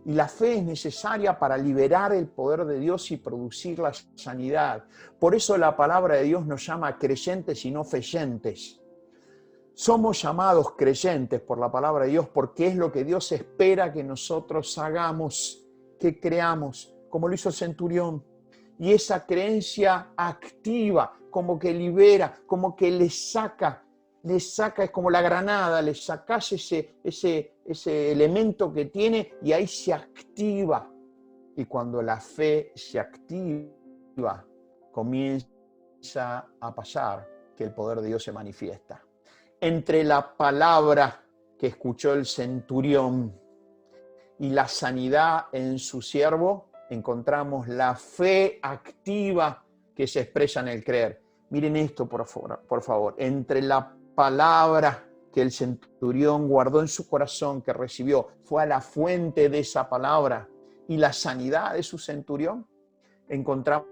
y la fe es necesaria para liberar el poder de Dios y producir la sanidad. Por eso la palabra de Dios nos llama creyentes y no feyentes. Somos llamados creyentes por la palabra de Dios porque es lo que Dios espera que nosotros hagamos, que creamos, como lo hizo el centurión. Y esa creencia activa, como que libera, como que le saca, es como la granada, le sacas ese elemento que tiene y ahí se activa. Y cuando la fe se activa, comienza a pasar que el poder de Dios se manifiesta. Entre la palabra que escuchó el centurión y la sanidad en su siervo, encontramos la fe activa que se expresa en el creer. Miren esto, por favor. Entre la palabra que el centurión guardó en su corazón, que recibió, fue a la fuente de esa palabra, y la sanidad de su centurión, encontramos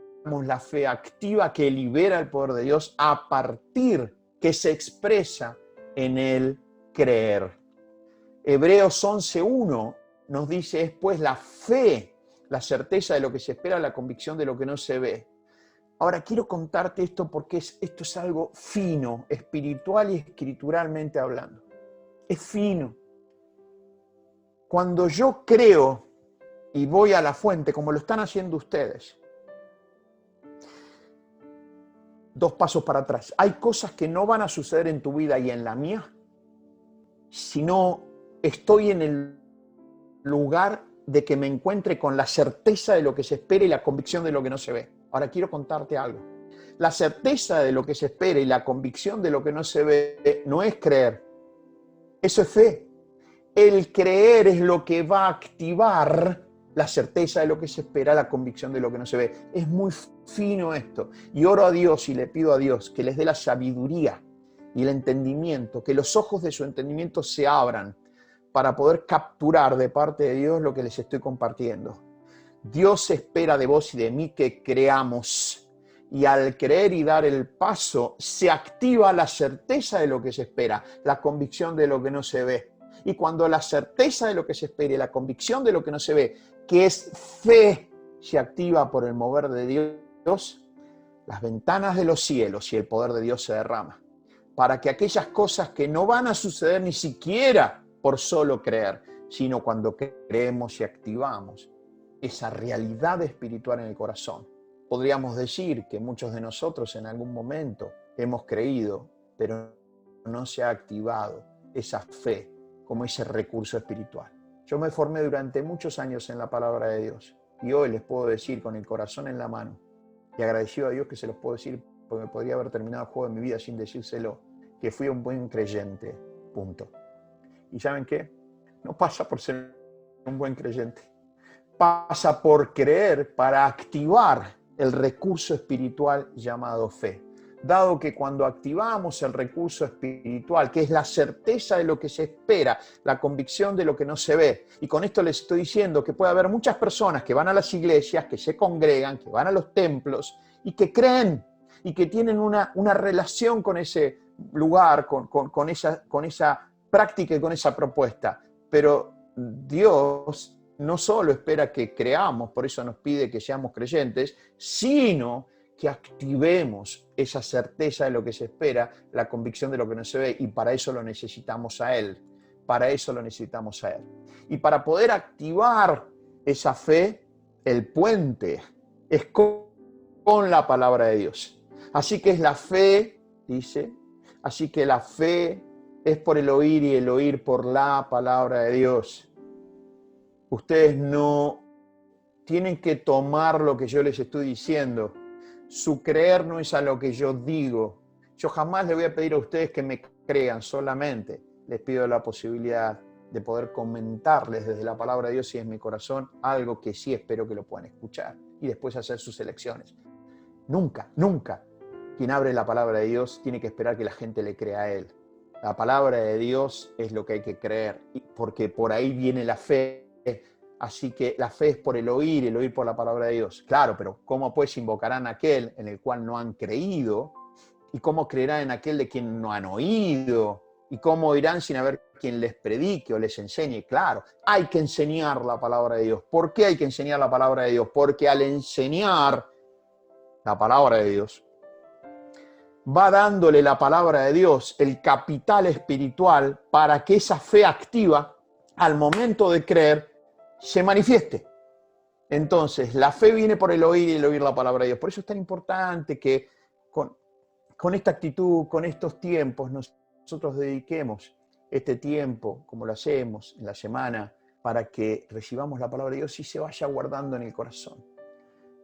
la fe activa que libera el poder de Dios a partir que se expresa en el creer. Hebreos 11:1 nos dice, es pues la fe, la certeza de lo que se espera, la convicción de lo que no se ve. Ahora quiero contarte esto porque esto es algo fino, espiritual y escrituralmente hablando. Es fino. Cuando yo creo y voy a la fuente, como lo están haciendo ustedes, 2 pasos para atrás. Hay cosas que no van a suceder en tu vida y en la mía si no estoy en el lugar de que me encuentre con la certeza de lo que se espera y la convicción de lo que no se ve. Ahora quiero contarte algo. La certeza de lo que se espera y la convicción de lo que no se ve no es creer. Eso es fe. El creer es lo que va a activar la certeza de lo que se espera, la convicción de lo que no se ve. Es muy fino esto. Y oro a Dios y le pido a Dios que les dé la sabiduría y el entendimiento, que los ojos de su entendimiento se abran para poder capturar de parte de Dios lo que les estoy compartiendo. Dios espera de vos y de mí que creamos. Y al creer y dar el paso, se activa la certeza de lo que se espera, la convicción de lo que no se ve. Y cuando la certeza de lo que se espera y la convicción de lo que no se ve, que es fe, se activa por el mover de Dios, las ventanas de los cielos y el poder de Dios se derrama. Para que aquellas cosas que no van a suceder ni siquiera por solo creer, sino cuando creemos y activamos esa realidad espiritual en el corazón. Podríamos decir que muchos de nosotros en algún momento hemos creído, pero no se ha activado esa fe como ese recurso espiritual. Yo me formé durante muchos años en la palabra de Dios y hoy les puedo decir con el corazón en la mano y agradecido a Dios que se los puedo decir porque me podría haber terminado el juego de mi vida sin decírselo, que fui un buen creyente, punto. ¿Y saben qué? No pasa por ser un buen creyente, pasa por creer para activar el recurso espiritual llamado fe. Dado que cuando activamos el recurso espiritual, que es la certeza de lo que se espera, la convicción de lo que no se ve, y con esto les estoy diciendo que puede haber muchas personas que van a las iglesias, que se congregan, que van a los templos y que creen y que tienen una relación con ese lugar, con esa práctica y con esa propuesta. Pero Dios no solo espera que creamos, por eso nos pide que seamos creyentes, sino que activemos esa certeza de lo que se espera, la convicción de lo que no se ve, y para eso lo necesitamos a Él. Para eso lo necesitamos a Él. Y para poder activar esa fe, el puente es con la palabra de Dios. Así que es la fe, dice, así que la fe es por el oír y el oír por la palabra de Dios. Ustedes no tienen que tomar lo que yo les estoy diciendo. Su creer no es a lo que yo digo. Yo jamás les voy a pedir a ustedes que me crean, solamente les pido la posibilidad de poder comentarles desde la palabra de Dios y en mi corazón algo que sí espero que lo puedan escuchar y después hacer sus elecciones. Nunca quien abre la palabra de Dios tiene que esperar que la gente le crea a él. La palabra de Dios es lo que hay que creer, porque por ahí viene la fe. Así que la fe es por el oír por la palabra de Dios. Claro, pero ¿cómo pues invocarán a aquel en el cual no han creído? ¿Y cómo creerán en aquel de quien no han oído? ¿Y cómo irán sin haber quien les predique o les enseñe? Claro, hay que enseñar la palabra de Dios. ¿Por qué hay que enseñar la palabra de Dios? Porque al enseñar la palabra de Dios, va dándole la palabra de Dios, el capital espiritual, para que esa fe activa, al momento de creer, se manifieste. Entonces, la fe viene por el oír y el oír la palabra de Dios. Por eso es tan importante que con esta actitud, con estos tiempos, nosotros dediquemos este tiempo, como lo hacemos en la semana, para que recibamos la palabra de Dios y se vaya guardando en el corazón.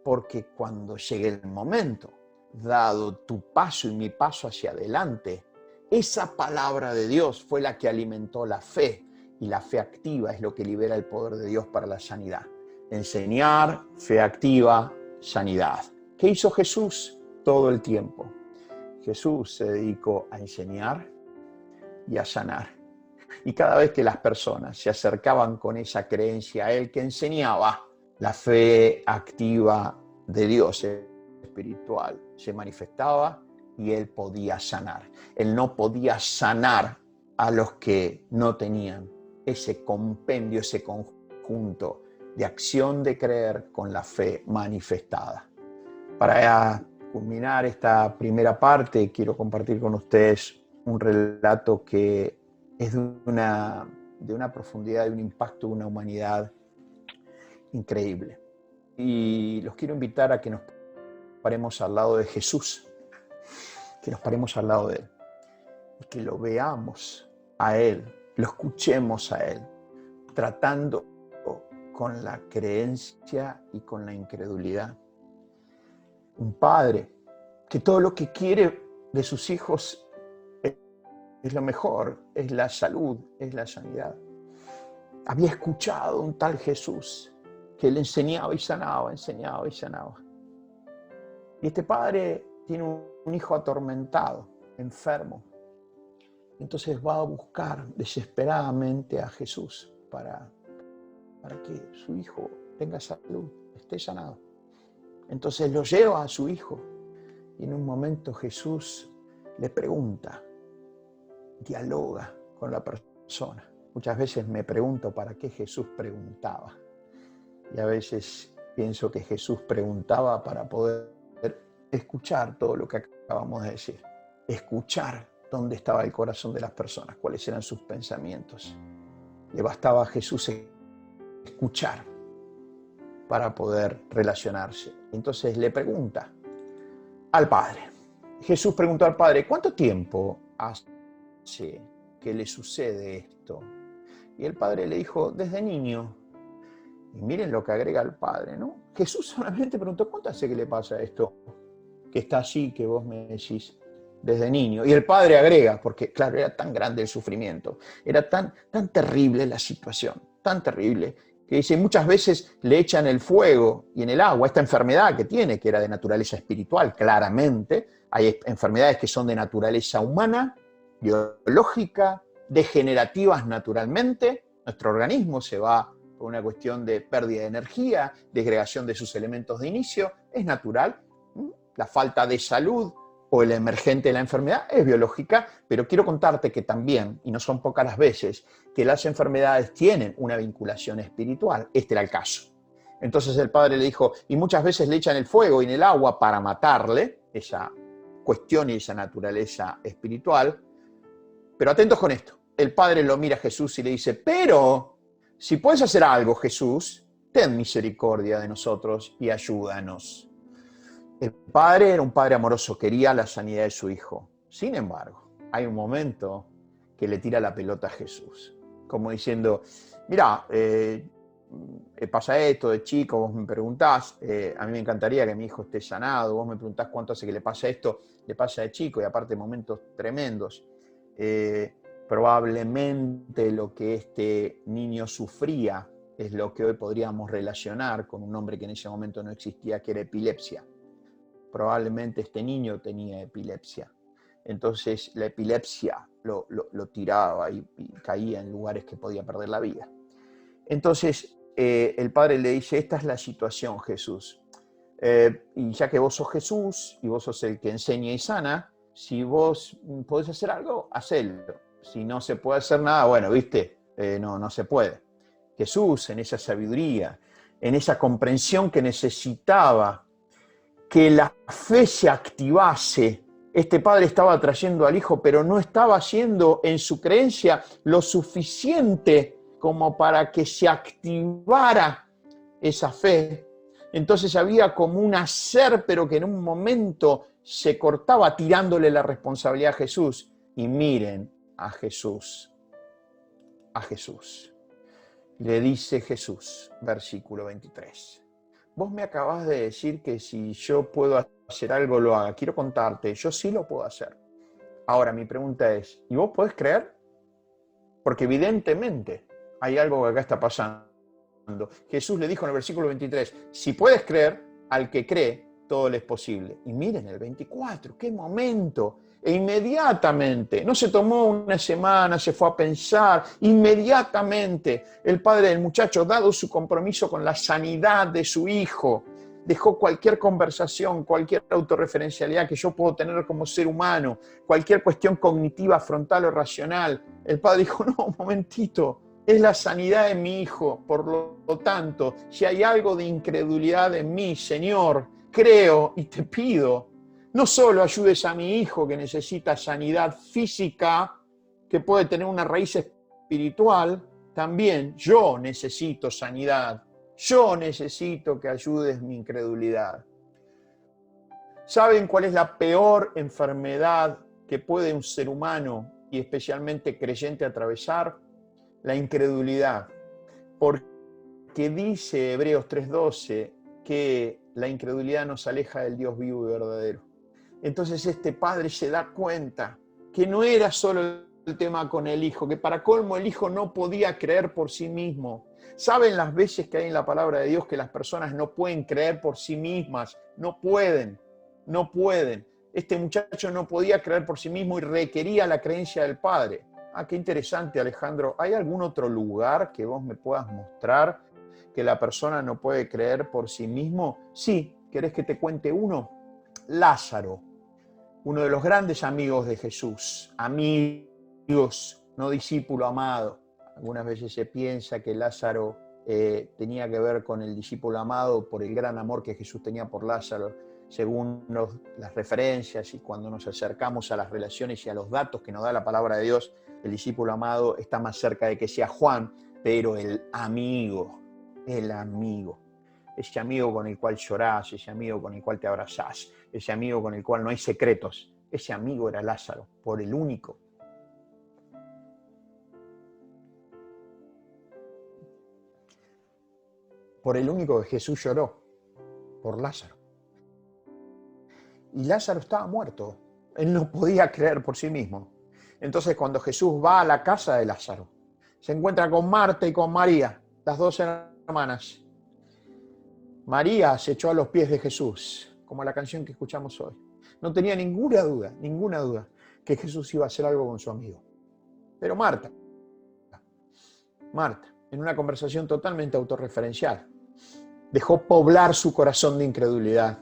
Porque cuando llegue el momento, dado tu paso y mi paso hacia adelante, esa palabra de Dios fue la que alimentó la fe, y la fe activa es lo que libera el poder de Dios para la sanidad. Enseñar, fe activa, sanidad. ¿Qué hizo Jesús todo el tiempo? Jesús se dedicó a enseñar y a sanar. Y cada vez que las personas se acercaban con esa creencia a Él que enseñaba, la fe activa de Dios espiritual se manifestaba y Él podía sanar. Él no podía sanar a los que no tenían ese compendio, ese conjunto de acción de creer con la fe manifestada. Para culminar esta primera parte, quiero compartir con ustedes un relato que es de una profundidad, de un impacto, de una humanidad increíble. Y los quiero invitar a que nos paremos al lado de Jesús, que nos paremos al lado de Él, y que lo veamos a Él, lo escuchemos a Él, tratando con la creencia y con la incredulidad. Un padre que todo lo que quiere de sus hijos es lo mejor, es la salud, es la sanidad. Había escuchado un tal Jesús que le enseñaba y sanaba, enseñaba y sanaba. Y este padre tiene un hijo atormentado, enfermo. Entonces va a buscar desesperadamente a Jesús para que su hijo tenga salud, esté sanado. Entonces lo lleva a su hijo y en un momento Jesús le pregunta, dialoga con la persona. Muchas veces me pregunto para qué Jesús preguntaba. Y a veces pienso que Jesús preguntaba para poder escuchar todo lo que acabamos de decir. Escuchar dónde estaba el corazón de las personas, cuáles eran sus pensamientos. Le bastaba a Jesús escuchar para poder relacionarse. Entonces le pregunta al Padre. Jesús preguntó al Padre, ¿cuánto tiempo hace que le sucede esto? Y el Padre le dijo, desde niño. Y miren lo que agrega el Padre, ¿no? Jesús solamente preguntó, ¿cuánto hace que le pasa esto? Que está así, que vos me decís, desde niño. Y el Padre agrega, porque claro, era tan grande el sufrimiento, era tan terrible la situación, tan terrible, que dice, muchas veces le echan el fuego y en el agua, esta enfermedad que tiene, que era de naturaleza espiritual, claramente, hay enfermedades que son de naturaleza humana, biológica, degenerativas naturalmente, nuestro organismo se va por una cuestión de pérdida de energía, desgregación de sus elementos de inicio, es natural. La falta de salud o el emergente de la enfermedad es biológica, pero quiero contarte que también, y no son pocas las veces, que las enfermedades tienen una vinculación espiritual. Este era el caso. Entonces el Padre le dijo, y muchas veces le echan el fuego y en el agua para matarle, esa cuestión y esa naturaleza espiritual. Pero atentos con esto. El Padre lo mira a Jesús y le dice, pero si puedes hacer algo, Jesús, ten misericordia de nosotros y ayúdanos. El Padre era un Padre amoroso, quería la sanidad de su hijo. Sin embargo, hay un momento que le tira la pelota a Jesús, como diciendo, mira, pasa esto de chico, vos me preguntás, a mí me encantaría que mi hijo esté sanado, vos me preguntás cuánto hace que le pasa esto, le pasa de chico y aparte momentos tremendos. Probablemente lo que este niño sufría es lo que hoy podríamos relacionar con un nombre que en ese momento no existía, que era epilepsia. Probablemente este niño tenía epilepsia. Entonces la epilepsia lo tiraba y caía en lugares que podía perder la vida. Entonces el Padre le dice, esta es la situación, Jesús. Y ya que vos sos Jesús y vos sos el que enseña y sana, si vos podés hacer algo, hacelo. Si no se puede hacer nada, bueno, viste, no se puede. Jesús, en esa sabiduría, en esa comprensión que necesitaba que la fe se activase Este padre estaba trayendo al hijo, pero no estaba haciendo en su creencia lo suficiente como para que se activara esa fe. Entonces había como un hacer, pero que en un momento se cortaba tirándole la responsabilidad a Jesús. Y miren a Jesús, a Jesús. Le dice Jesús, versículo 23. Vos me acabás de decir que si yo puedo hacer algo, lo haga. Quiero contarte, yo sí lo puedo hacer. Ahora, mi pregunta es, ¿y vos podés creer? Porque evidentemente hay algo que acá está pasando. Jesús le dijo en el versículo 23, si puedes creer, al que cree, todo le es posible. Y miren el 24, qué momento. E inmediatamente, no se tomó una semana, se fue a pensar, inmediatamente el padre del muchacho, dado su compromiso con la sanidad de su hijo, dejó cualquier conversación, cualquier autorreferencialidad que yo puedo tener como ser humano, cualquier cuestión cognitiva, frontal o racional. El padre dijo, no, un momentito, es la sanidad de mi hijo. Por lo tanto, si hay algo de incredulidad en mí, Señor, creo y te pido, no solo ayudes a mi hijo que necesita sanidad física, que puede tener una raíz espiritual, también yo necesito sanidad. Yo necesito que ayudes mi incredulidad. ¿Saben cuál es la peor enfermedad que puede un ser humano y especialmente creyente atravesar? La incredulidad. Porque dice Hebreos 3:12 que la incredulidad nos aleja del Dios vivo y verdadero. Entonces este padre se da cuenta que no era solo el tema con el hijo, que para colmo el hijo no podía creer por sí mismo. ¿Saben las veces que hay en la palabra de Dios que las personas no pueden creer por sí mismas? No pueden. Este muchacho no podía creer por sí mismo y requería la creencia del padre. Ah, qué interesante, Alejandro. ¿Hay algún otro lugar que vos me puedas mostrar que la persona no puede creer por sí mismo? Sí, ¿querés que te cuente uno? Lázaro, uno de los grandes amigos de Jesús, amigos, no discípulo amado. Algunas veces se piensa que Lázaro tenía que ver con el discípulo amado por el gran amor que Jesús tenía por Lázaro, según las referencias y cuando nos acercamos a las relaciones y a los datos que nos da la palabra de Dios, el discípulo amado está más cerca de que sea Juan, pero el amigo, ese amigo con el cual llorás, ese amigo con el cual te abrazás, ese amigo con el cual no hay secretos, ese amigo era Lázaro, por el único que Jesús lloró, por Lázaro. Y Lázaro estaba muerto, él no podía creer por sí mismo. Entonces cuando Jesús va a la casa de Lázaro, se encuentra con Marta y con María, las dos hermanas. María se echó a los pies de Jesús, como la canción que escuchamos hoy. No tenía ninguna duda, que Jesús iba a hacer algo con su amigo. Pero Marta, en una conversación totalmente autorreferencial, dejó poblar su corazón de incredulidad.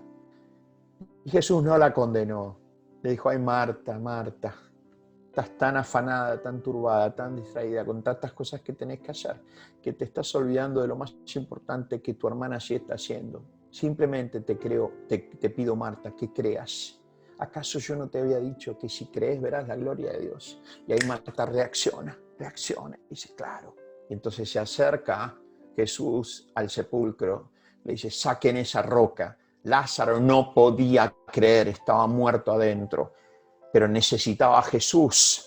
Y Jesús no la condenó. Le dijo, ay Marta, estás tan afanada, tan turbada, tan distraída con tantas cosas que tenés que hacer, que te estás olvidando de lo más importante que tu hermana sí está haciendo. Simplemente te pido, Marta, que creas. ¿Acaso yo no te había dicho que si crees verás la gloria de Dios? Y ahí Marta reacciona, y dice, claro. Y entonces se acerca Jesús al sepulcro, le dice, saquen esa roca. Lázaro no podía creer, estaba muerto adentro, pero necesitaba a Jesús,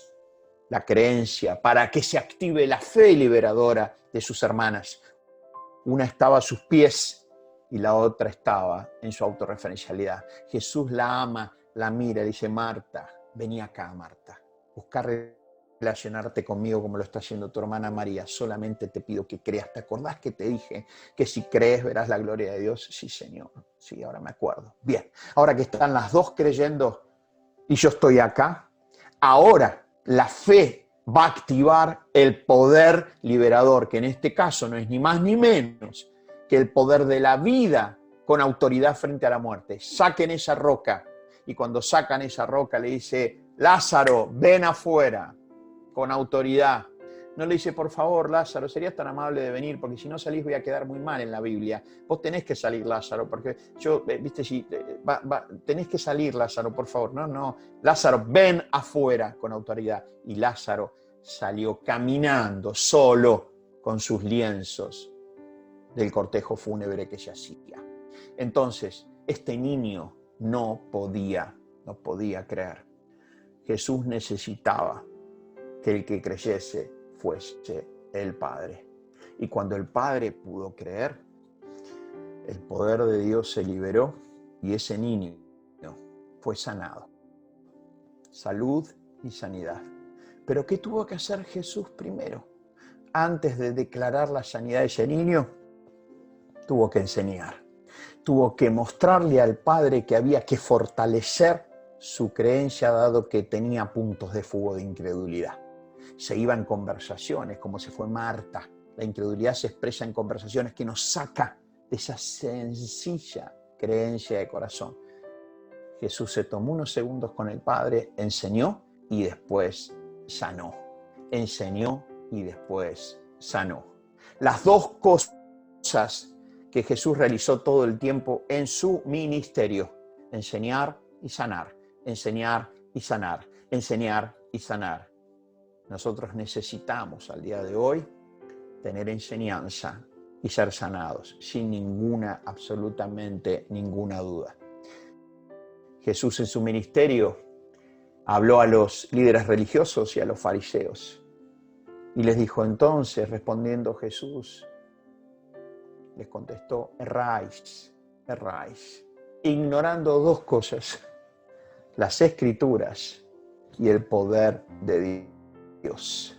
la creencia, para que se active la fe liberadora de sus hermanas. Una estaba a sus pies y la otra estaba en su autorreferencialidad. Jesús la ama, la mira y dice, Marta, vení acá, Marta, busca relacionarte conmigo como lo está haciendo tu hermana María. Solamente te pido que creas. ¿Te acordás que te dije que si crees verás la gloria de Dios? Sí, Señor. Sí, ahora me acuerdo. Bien, ahora que están las dos creyendo y yo estoy acá, ahora la fe va a activar el poder liberador, que en este caso no es ni más ni menos que el poder de la vida con autoridad frente a la muerte. Saquen esa roca. Y cuando sacan esa roca le dice, Lázaro, ven afuera. Con autoridad. No le dice, por favor, Lázaro, serías tan amable de venir, porque si no salís voy a quedar muy mal en la Biblia. Vos tenés que salir, Lázaro, porque yo, viste, si tenés que salir, Lázaro, por favor. No, no, Lázaro, ven afuera con autoridad. Y Lázaro salió caminando solo con sus lienzos del cortejo fúnebre que se hacía. Entonces, este niño no podía creer. Jesús necesitaba que el que creyese fuese el Padre. Y cuando el Padre pudo creer, el poder de Dios se liberó y ese niño fue sanado. Salud y sanidad. Pero ¿qué tuvo que hacer Jesús primero? Antes de declarar la sanidad de ese niño, tuvo que enseñar. Tuvo que mostrarle al Padre que había que fortalecer su creencia, dado que tenía puntos de fuga de incredulidad. Se iba en conversaciones, como se fue Marta. La incredulidad se expresa en conversaciones que nos saca de esa sencilla creencia de corazón. Jesús se tomó unos segundos con el Padre, enseñó y después sanó. Enseñó y después sanó. Las dos cosas que Jesús realizó todo el tiempo en su ministerio: enseñar y sanar, enseñar y sanar, enseñar y sanar. Nosotros necesitamos al día de hoy tener enseñanza y ser sanados, sin ninguna, absolutamente ninguna duda. Jesús en su ministerio habló a los líderes religiosos y a los fariseos y les dijo entonces, respondiendo Jesús, les contestó, erráis, ignorando dos cosas: las Escrituras y el poder de Dios.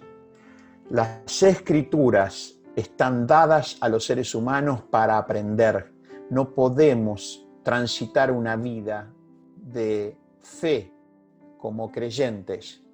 Las Escrituras están dadas a los seres humanos para aprender. No podemos transitar una vida de fe como creyentes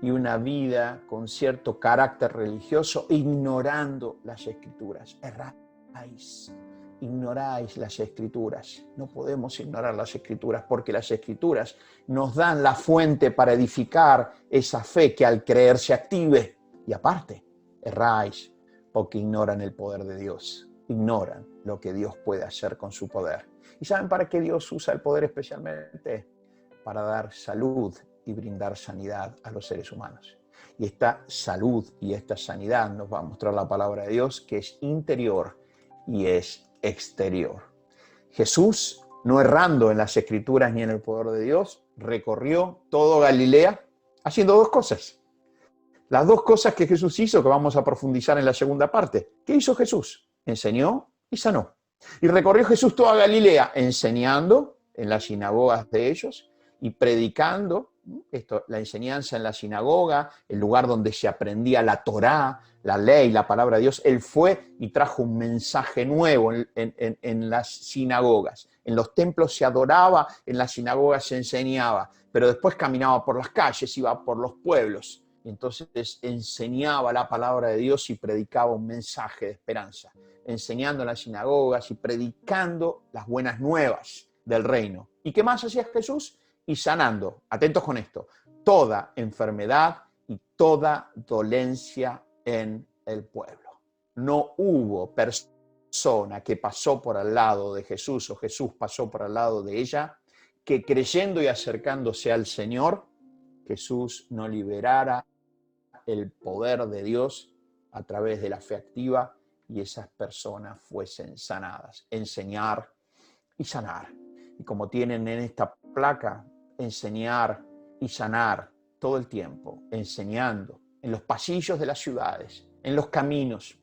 y una vida con cierto carácter religioso ignorando las Escrituras. Erráis, ignoráis las Escrituras. No podemos ignorar las Escrituras porque las Escrituras nos dan la fuente para edificar esa fe que al creer se active. Y aparte, erráis porque ignoran el poder de Dios, ignoran lo que Dios puede hacer con su poder. ¿Y saben para qué Dios usa el poder especialmente? Para dar salud y brindar sanidad a los seres humanos. Y esta salud y esta sanidad nos va a mostrar la palabra de Dios, que es interior y es exterior. Jesús, no errando en las Escrituras ni en el poder de Dios, recorrió todo Galilea haciendo dos cosas. Las dos cosas que Jesús hizo, que vamos a profundizar en la segunda parte. ¿Qué hizo Jesús? Enseñó y sanó. Y recorrió Jesús toda Galilea, enseñando en las sinagogas de ellos y predicando. La enseñanza en la sinagoga, el lugar donde se aprendía la Torá, la ley, la palabra de Dios. Él fue y trajo un mensaje nuevo en las sinagogas. En los templos se adoraba, en las sinagogas se enseñaba, pero después caminaba por las calles, iba por los pueblos. Entonces enseñaba la palabra de Dios y predicaba un mensaje de esperanza, enseñando en las sinagogas y predicando las buenas nuevas del reino. ¿Y qué más hacía Jesús? Y sanando, atentos con esto, toda enfermedad y toda dolencia en el pueblo. No hubo persona que pasó por al lado de Jesús o Jesús pasó por al lado de ella que creyendo y acercándose al Señor, Jesús no liberara el poder de Dios a través de la fe activa y esas personas fuesen sanadas. Enseñar y sanar. Y como tienen en esta placa, enseñar y sanar todo el tiempo, enseñando en los pasillos de las ciudades, en los caminos,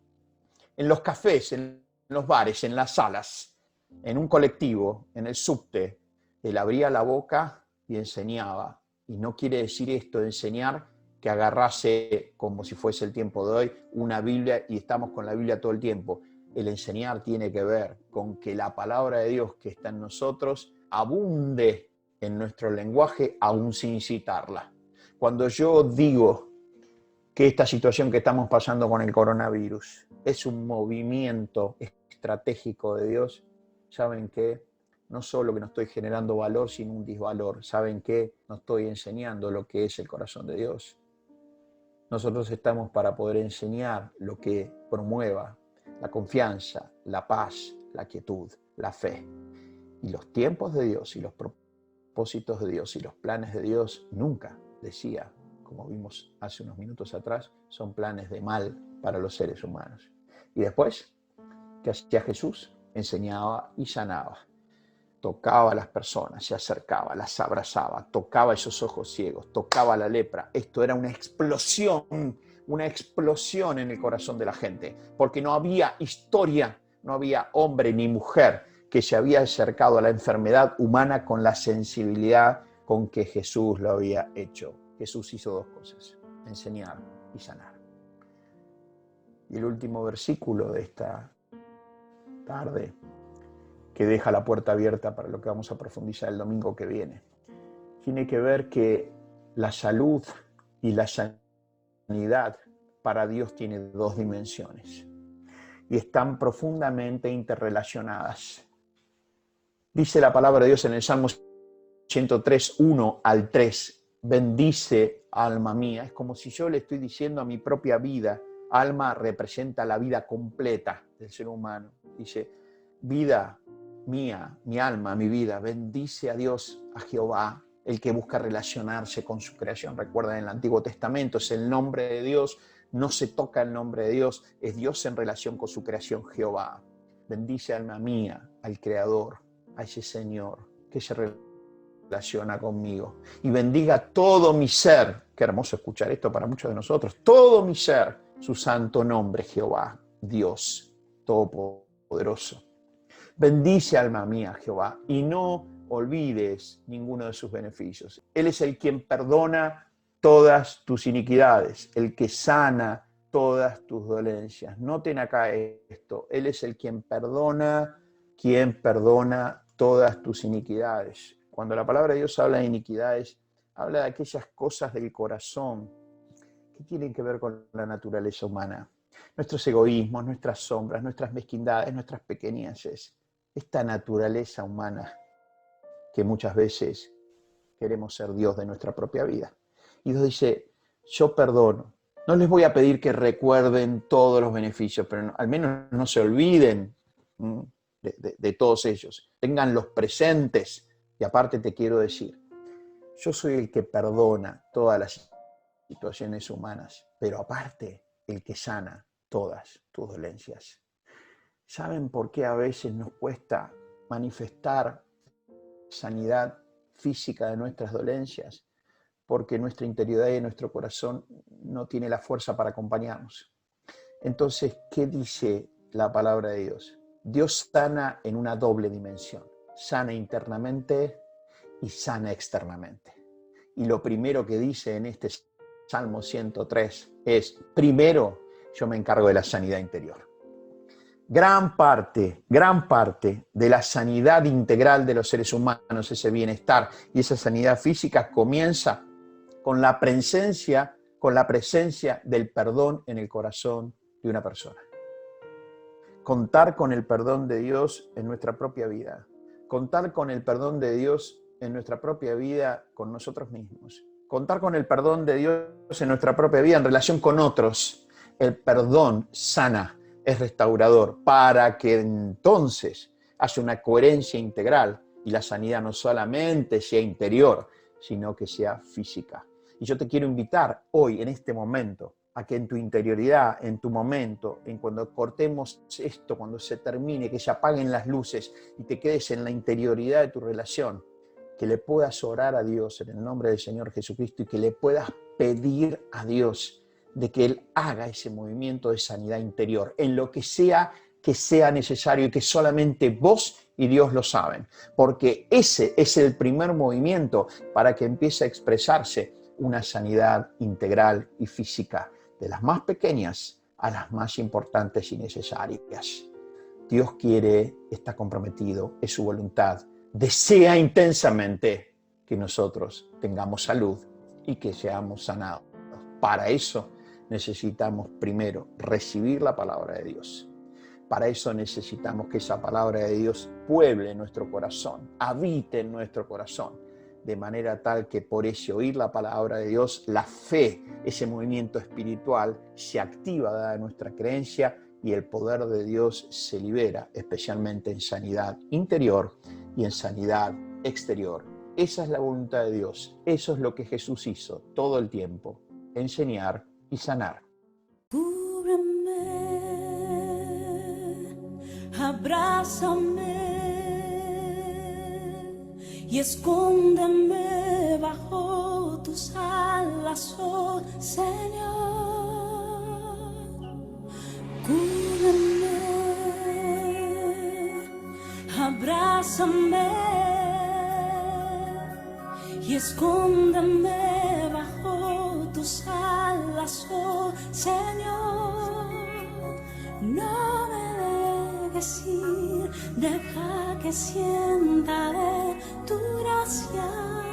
en los cafés, en los bares, en las salas, en un colectivo, en el subte. Él abría la boca y enseñaba. Y no quiere decir esto de enseñar que agarrase, como si fuese el tiempo de hoy, una Biblia y estamos con la Biblia todo el tiempo. El enseñar tiene que ver con que la palabra de Dios que está en nosotros abunde en nuestro lenguaje aún sin citarla. Cuando yo digo que esta situación que estamos pasando con el coronavirus es un movimiento estratégico de Dios, ¿saben qué? No solo que no estoy generando valor, sino un disvalor. ¿Saben qué? No estoy enseñando lo que es el corazón de Dios. Nosotros estamos para poder enseñar lo que promueva la confianza, la paz, la quietud, la fe. Y los tiempos de Dios y los propósitos de Dios y los planes de Dios nunca, decía, como vimos hace unos minutos atrás, son planes de mal para los seres humanos. Y después, ¿qué hacía Jesús? Enseñaba y sanaba. Tocaba a las personas, se acercaba, las abrazaba, tocaba esos ojos ciegos, tocaba la lepra. Esto era una explosión en el corazón de la gente, porque no había historia, no había hombre ni mujer que se había acercado a la enfermedad humana con la sensibilidad con que Jesús lo había hecho. Jesús hizo dos cosas: enseñar y sanar. Y el último versículo de esta tarde, que deja la puerta abierta para lo que vamos a profundizar el domingo que viene, tiene que ver que la salud y la sanidad para Dios tiene dos dimensiones y están profundamente interrelacionadas. Dice la palabra de Dios en el Salmo 103, 1 al 3, bendice alma mía. Es como si yo le estoy diciendo a mi propia vida. Alma representa la vida completa del ser humano. Dice, vida mía, mi alma, mi vida, bendice a Dios, a Jehová, el que busca relacionarse con su creación. Recuerda, en el Antiguo Testamento es el nombre de Dios, no se toca el nombre de Dios, es Dios en relación con su creación, Jehová. Bendice alma mía al Creador, a ese Señor que se relaciona conmigo. Y bendiga todo mi ser. Qué hermoso escuchar esto para muchos de nosotros. Todo mi ser, su santo nombre, Jehová, Dios Todopoderoso. Bendice alma mía, Jehová, y no olvides ninguno de sus beneficios. Él es el quien perdona todas tus iniquidades, el que sana todas tus dolencias. Noten acá esto, Él es el quien perdona todas tus iniquidades. Cuando la palabra de Dios habla de iniquidades, habla de aquellas cosas del corazón que tienen que ver con la naturaleza humana. Nuestros egoísmos, nuestras sombras, nuestras mezquindades, nuestras pequeñeces. Esta naturaleza humana que muchas veces queremos ser Dios de nuestra propia vida. Y Dios dice, yo perdono. No les voy a pedir que recuerden todos los beneficios, pero al menos no se olviden de todos ellos. Ténganlos presentes. Y aparte te quiero decir, yo soy el que perdona todas las situaciones humanas, pero aparte el que sana todas tus dolencias. ¿Saben por qué a veces nos cuesta manifestar sanidad física de nuestras dolencias? Porque nuestra interioridad y nuestro corazón no tiene la fuerza para acompañarnos. Entonces, ¿qué dice la palabra de Dios? Dios sana en una doble dimensión. Sana internamente y sana externamente. Y lo primero que dice en este Salmo 103 es, primero, yo me encargo de la sanidad interior. Gran parte de la sanidad integral de los seres humanos, ese bienestar y esa sanidad física comienza con la presencia del perdón en el corazón de una persona. Contar con el perdón de Dios en nuestra propia vida. Contar con el perdón de Dios en nuestra propia vida con nosotros mismos. Contar con el perdón de Dios en nuestra propia vida en relación con otros. El perdón sana, es restaurador, para que entonces haya una coherencia integral y la sanidad no solamente sea interior, sino que sea física. Y yo te quiero invitar hoy, en este momento, a que en tu interioridad, en tu momento, en cuando cortemos esto, cuando se termine, que se apaguen las luces y te quedes en la interioridad de tu relación, que le puedas orar a Dios en el nombre del Señor Jesucristo y que le puedas pedir a Dios de que Él haga ese movimiento de sanidad interior, en lo que sea necesario y que solamente vos y Dios lo saben, porque ese es el primer movimiento para que empiece a expresarse una sanidad integral y física, de las más pequeñas a las más importantes y necesarias. Dios quiere, está comprometido, es su voluntad, desea intensamente que nosotros tengamos salud y que seamos sanados. Para eso necesitamos primero recibir la palabra de Dios. Para eso necesitamos que esa palabra de Dios pueble nuestro corazón, habite en nuestro corazón. de manera tal que por ese oír la palabra de Dios, la fe, ese movimiento espiritual, se activa dada nuestra creencia y el poder de Dios se libera, especialmente en sanidad interior y en sanidad exterior. Esa es la voluntad de Dios, eso es lo que Jesús hizo todo el tiempo, enseñar y sanar. Cúbreme, abrázame y escóndeme bajo tus alas, oh Señor. Cúbreme, abrázame y escóndeme bajo tus alas, oh Señor. No me dejes ir, deja que sienta de tu gracia.